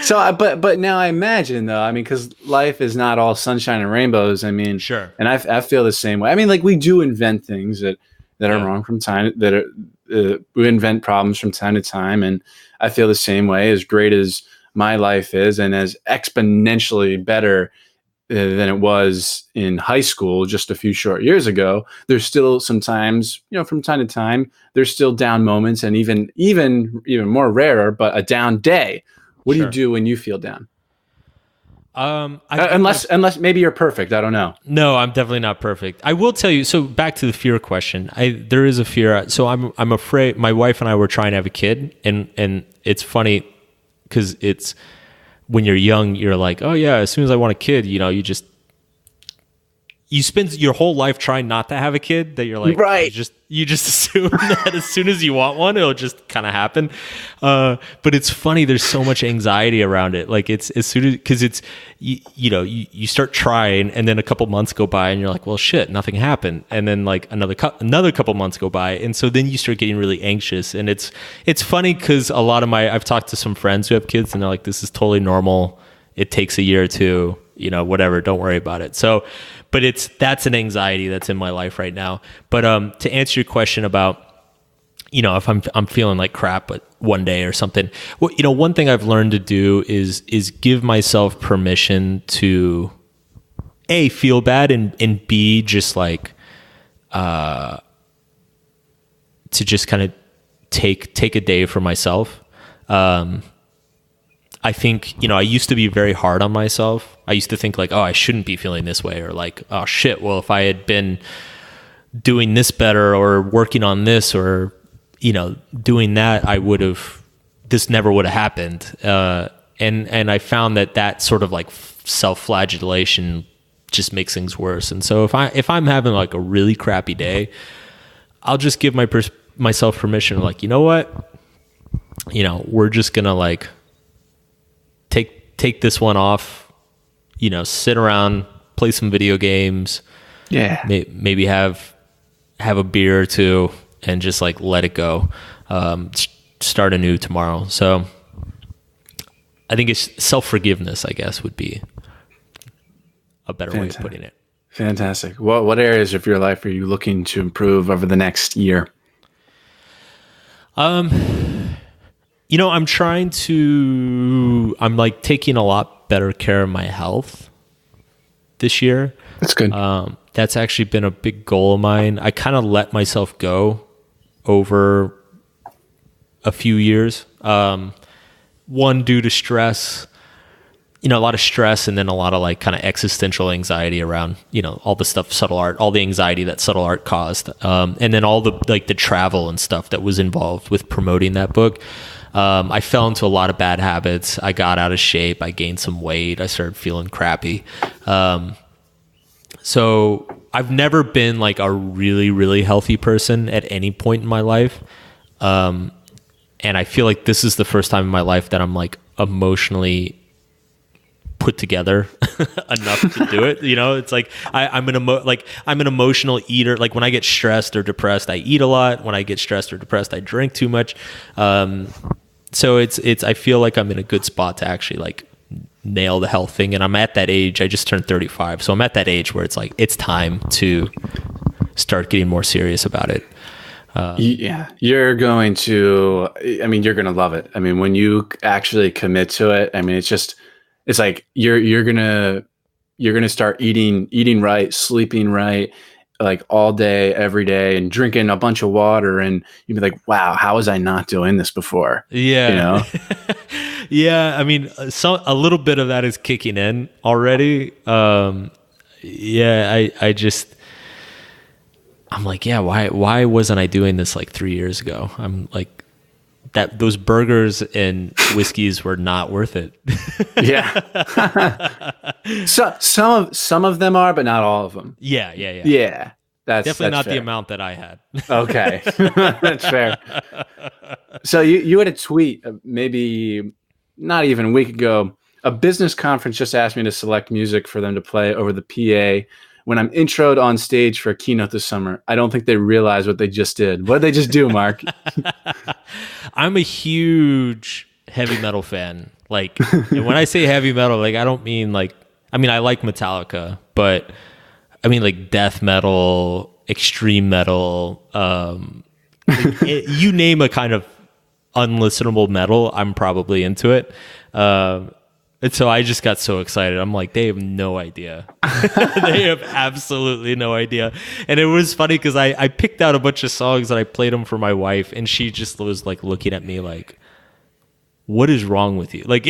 So, but now I imagine though, I mean, because life is not all sunshine and rainbows. I mean, sure. And I feel the same way. I mean, like we do invent things that are wrong from time, we invent problems from time to time. And I feel the same way. As great as my life is and as exponentially better than it was in high school just a few short years ago, there's still sometimes, from time to time, there's still down moments and even more rarer, but a down day. What do you do when you feel down? Unless maybe you're perfect. I don't know. No, I'm definitely not perfect. I will tell you. So back to the fear question. There is a fear. So I'm afraid. My wife and I were trying to have a kid, and it's funny because it's when you're young, you're like, oh yeah, as soon as I want a kid, you spend your whole life trying not to have a kid, that you're like, right. You just assume that as soon as you want one, it'll just kind of happen. But it's funny. There's so much anxiety around it. Like it's as soon as, cause it's, you start trying and then a couple months go by and you're like, well, shit, nothing happened. And then like another couple months go by. And so then you start getting really anxious, and it's funny cause a lot of I've talked to some friends who have kids and they're like, this is totally normal. It takes a year or two, whatever, don't worry about it. So, but that's an anxiety that's in my life right now. But to answer your question about, if I'm feeling like crap, but one day or something, well, one thing I've learned to do is give myself permission to A, feel bad, and B, just like to just kind of take a day for myself. I think, I used to be very hard on myself. I used to think like, oh, I shouldn't be feeling this way, or like, oh shit, well, if I had been doing this better or working on this or, doing that, this never would have happened. And I found that sort of like self-flagellation just makes things worse. And so if I'm having like a really crappy day, I'll just give myself permission, like, you know what, we're just gonna like take this one off, sit around, play some video games. Yeah. Maybe have a beer or two and just like let it go. Start anew tomorrow. So I think it's self-forgiveness, I guess, would be a better way of putting it. Fantastic. What areas of your life are you looking to improve over the next year? I'm like taking a lot better care of my health this year. That's good. That's actually been a big goal of mine. I kind of let myself go over a few years One due to stress, a lot of stress, and then a lot of like kind of existential anxiety around, all the stuff, subtle art, all the anxiety that subtle art caused. And then all the like the travel and stuff that was involved with promoting that book. I fell into a lot of bad habits. I got out of shape. I gained some weight. I started feeling crappy. So I've never been like a really, really healthy person at any point in my life. And I feel like this is the first time in my life that I'm like emotionally put together enough to do it. It's like I'm an emotional eater. Like when I get stressed or depressed, I eat a lot. When I get stressed or depressed, I drink too much. So I feel like I'm in a good spot to actually like nail the health thing. And I'm at that age. I just turned 35. So I'm at that age where it's like, it's time to start getting more serious about it. You're going to love it. I mean, when you actually commit to it, I mean, it's like you're gonna start eating right, sleeping right, like all day, every day, and drinking a bunch of water, and you'd be like, wow, how was I not doing this before? Yeah. Yeah. I mean, a little bit of that is kicking in already. I'm like, yeah, why wasn't I doing this like 3 years ago? I'm like, that those burgers and whiskeys were not worth it. Yeah. So some of them are, but not all of them. Yeah. Yeah. That's definitely not fair. the amount that I had. Okay. That's fair. So you had a tweet maybe not even a week ago. A business conference just asked me to select music for them to play over the PA when I'm introed on stage for a keynote this summer. I don't think they realize what they just did. What did they just do, Mark? I'm a huge heavy metal fan. Like, and when I say heavy metal, like I don't mean like, I mean, I like Metallica, but I mean like death metal, extreme metal, you name a kind of unlistenable metal, I'm probably into it. And so I just got so excited. I'm like, they have no idea. They have absolutely no idea. And it was funny because I picked out a bunch of songs and I played them for my wife, and she just was like looking at me like, what is wrong with you? Like,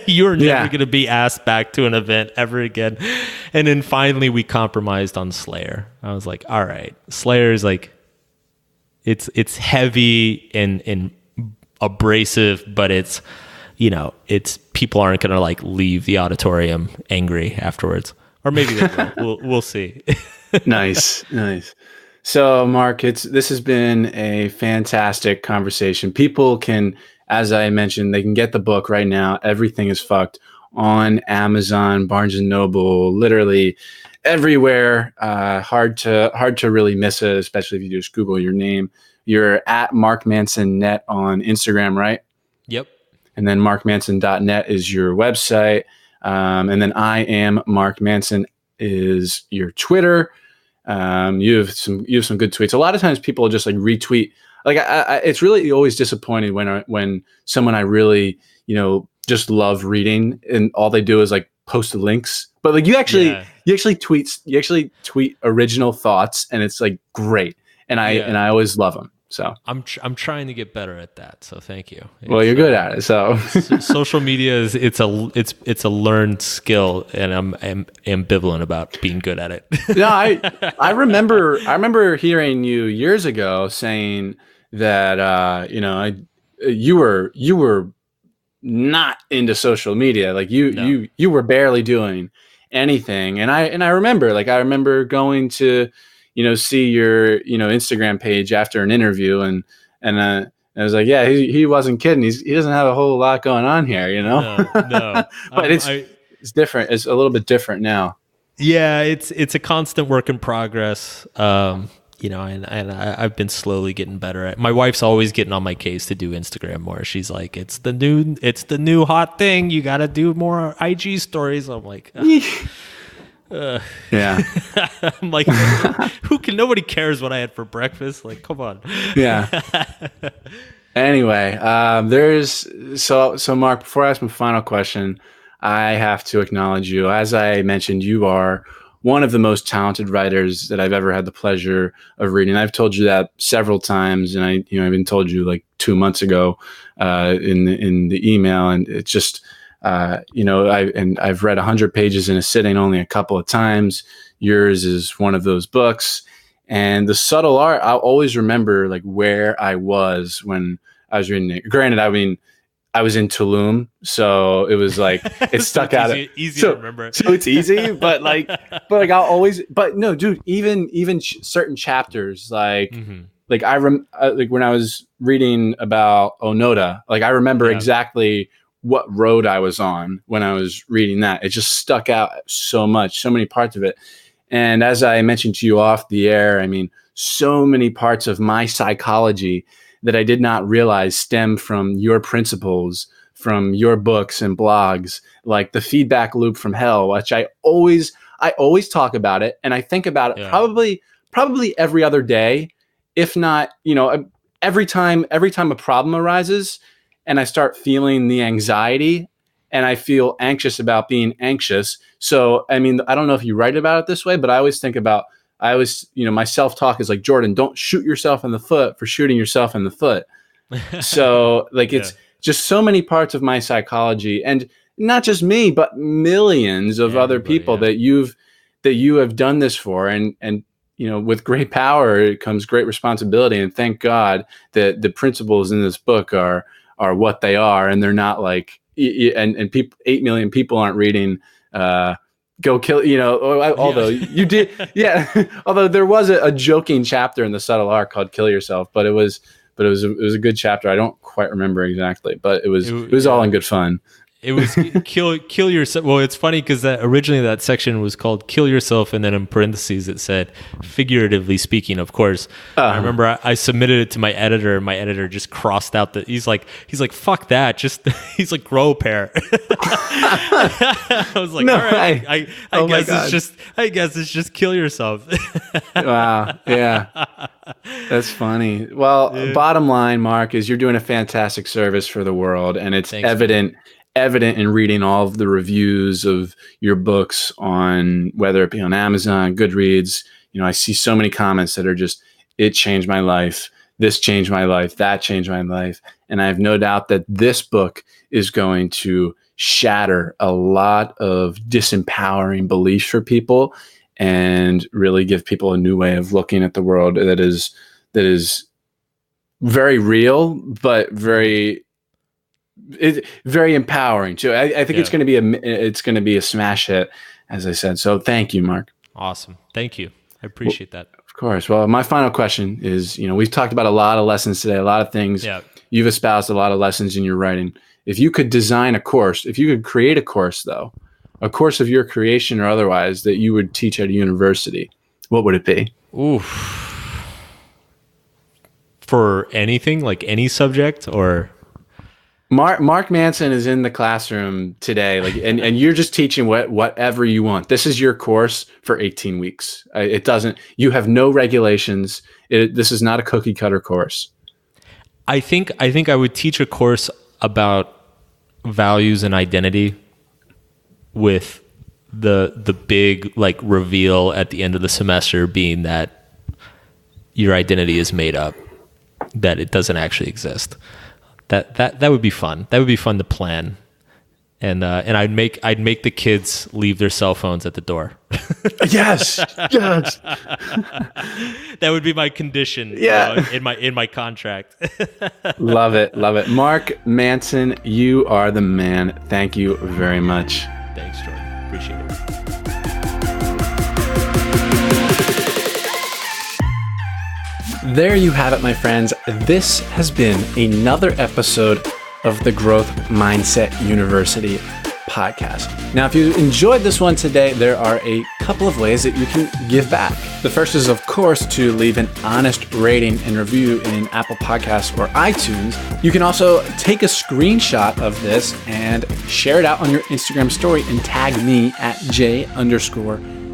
you're never going to be asked back to an event ever again. And then finally we compromised on Slayer. I was like, all right, Slayer is like, it's heavy and abrasive, but it's, it's people aren't going to like leave the auditorium angry afterwards, or maybe they will. We'll see. Nice. So Mark, this has been a fantastic conversation. People can, as I mentioned, they can get the book right now. Everything is fucked on Amazon, Barnes and Noble, literally everywhere. Hard to really miss it, especially if you just Google your name. You're at Mark Manson Net on Instagram, right? Yep. And then markmanson.net is your website. And then I am Mark Manson is your Twitter. You have some good tweets. A lot of times people just like retweet. Like it's really always disappointing when someone I really, just love reading and all they do is like post links. But like you actually tweet original thoughts, and it's like great. And I always love them. So I'm trying to get better at that. So thank you. Well, you're good at it. So social media is it's a learned skill, and I'm ambivalent about being good at it. No, I remember hearing you years ago saying that you were not into social media. Like you were barely doing anything. And I remember going to see your, Instagram page after an interview, and I was like, yeah, he wasn't kidding. He doesn't have a whole lot going on here, No. But it's different. It's a little bit different now. Yeah, it's a constant work in progress. And I've been slowly getting better at. My wife's always getting on my case to do Instagram more. She's like, it's the new hot thing. You got to do more IG stories. I'm like, yeah. I'm like, nobody cares what I had for breakfast. Like, come on. Yeah. Anyway, so Mark, before I ask my final question, I have to acknowledge you. As I mentioned, you are one of the most talented writers that I've ever had the pleasure of reading. I've told you that several times, and I've even told you like 2 months ago in the email, and it's just I've read 100 pages in a sitting only a couple of times. Yours is one of those books, and The Subtle Art. I'll always remember like where I was when I was reading it. Granted, I mean, I was in Tulum, so it was like it stuck out. Easy to remember. So it's easy, but I'll always. But no, dude. Even certain chapters, like like when I was reading about Onoda, like I remember exactly what road I was on when I was reading that. It just stuck out so much, so many parts of it. And as I mentioned to you off the air, I mean, so many parts of my psychology that I did not realize stem from your principles, from your books and blogs, like the feedback loop from hell, which I always talk about it. And I think about it probably every other day, if not, every time a problem arises and I start feeling the anxiety and I feel anxious about being anxious. So, I mean, I don't know if you write about it this way, but I always think about, my self-talk is like, Jordan, don't shoot yourself in the foot for shooting yourself in the foot. So like, it's just so many parts of my psychology, and not just me, but millions of other people that you have done this for. And, with great power comes great responsibility. And thank God that the principles in this book are what they are. And they're not like, and people, 8 million people aren't reading, go kill, although you did. Yeah. Although there was a joking chapter in The Subtle Art called Kill Yourself, but it was a good chapter. I don't quite remember exactly, but it was all in good fun. It was kill yourself. Well, it's funny because originally that section was called Kill Yourself, and then in parentheses it said figuratively speaking, of course. I remember I submitted it to my editor, and my editor just crossed out he's like fuck that, just he's like grow a pair. I was like, all right, I guess it's just kill yourself. Wow. Yeah. That's funny. Well, bottom line, Mark, is you're doing a fantastic service for the world, and it's evident in reading all of the reviews of your books, on whether it be on Amazon, Goodreads. I see so many comments that are just, it changed my life. This changed my life. That changed my life. And I have no doubt that this book is going to shatter a lot of disempowering beliefs for people and really give people a new way of looking at the world that is very real, but very empowering too. I think it's going to be a smash hit, as I said. So thank you, Mark. Awesome. Thank you. I appreciate that. Of course. Well, my final question is, we've talked about a lot of lessons today, a lot of things. Yeah. You've espoused a lot of lessons in your writing. If you could design a course, if you could create a course though, a course of your creation or otherwise that you would teach at a university, what would it be? Oof. For anything, like any subject, or... Mark Manson is in the classroom today, like, and you're just teaching whatever you want. This is your course for 18 weeks. You have no regulations. This is not a cookie cutter course. I think I would teach a course about values and identity, with the big like reveal at the end of the semester being that your identity is made up, that it doesn't actually exist. That would be fun. That would be fun to plan, and I'd make the kids leave their cell phones at the door. Yes. That would be my condition. In my contract. Love it. Mark Manson, you are the man. Thank you very much. Thanks, Jordan. Appreciate it. There you have it, my friends. This has been another episode of the Growth Mindset University podcast. Now, if you enjoyed this one today, there are a couple of ways that you can give back. The first is, of course, to leave an honest rating and review in Apple Podcasts or iTunes. You can also take a screenshot of this and share it out on your Instagram story and tag me at J_Paris_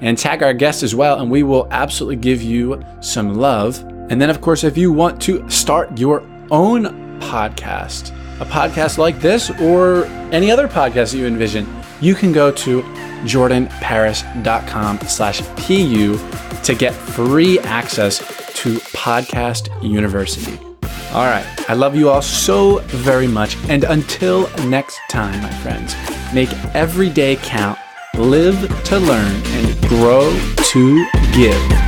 and tag our guest as well, and we will absolutely give you some love. And then, of course, if you want to start your own podcast, a podcast like this or any other podcast that you envision, you can go to jordanparis.com/PU to get free access to Podcast University. All right. I love you all so very much. And until next time, my friends, make every day count, live to learn, and grow to give.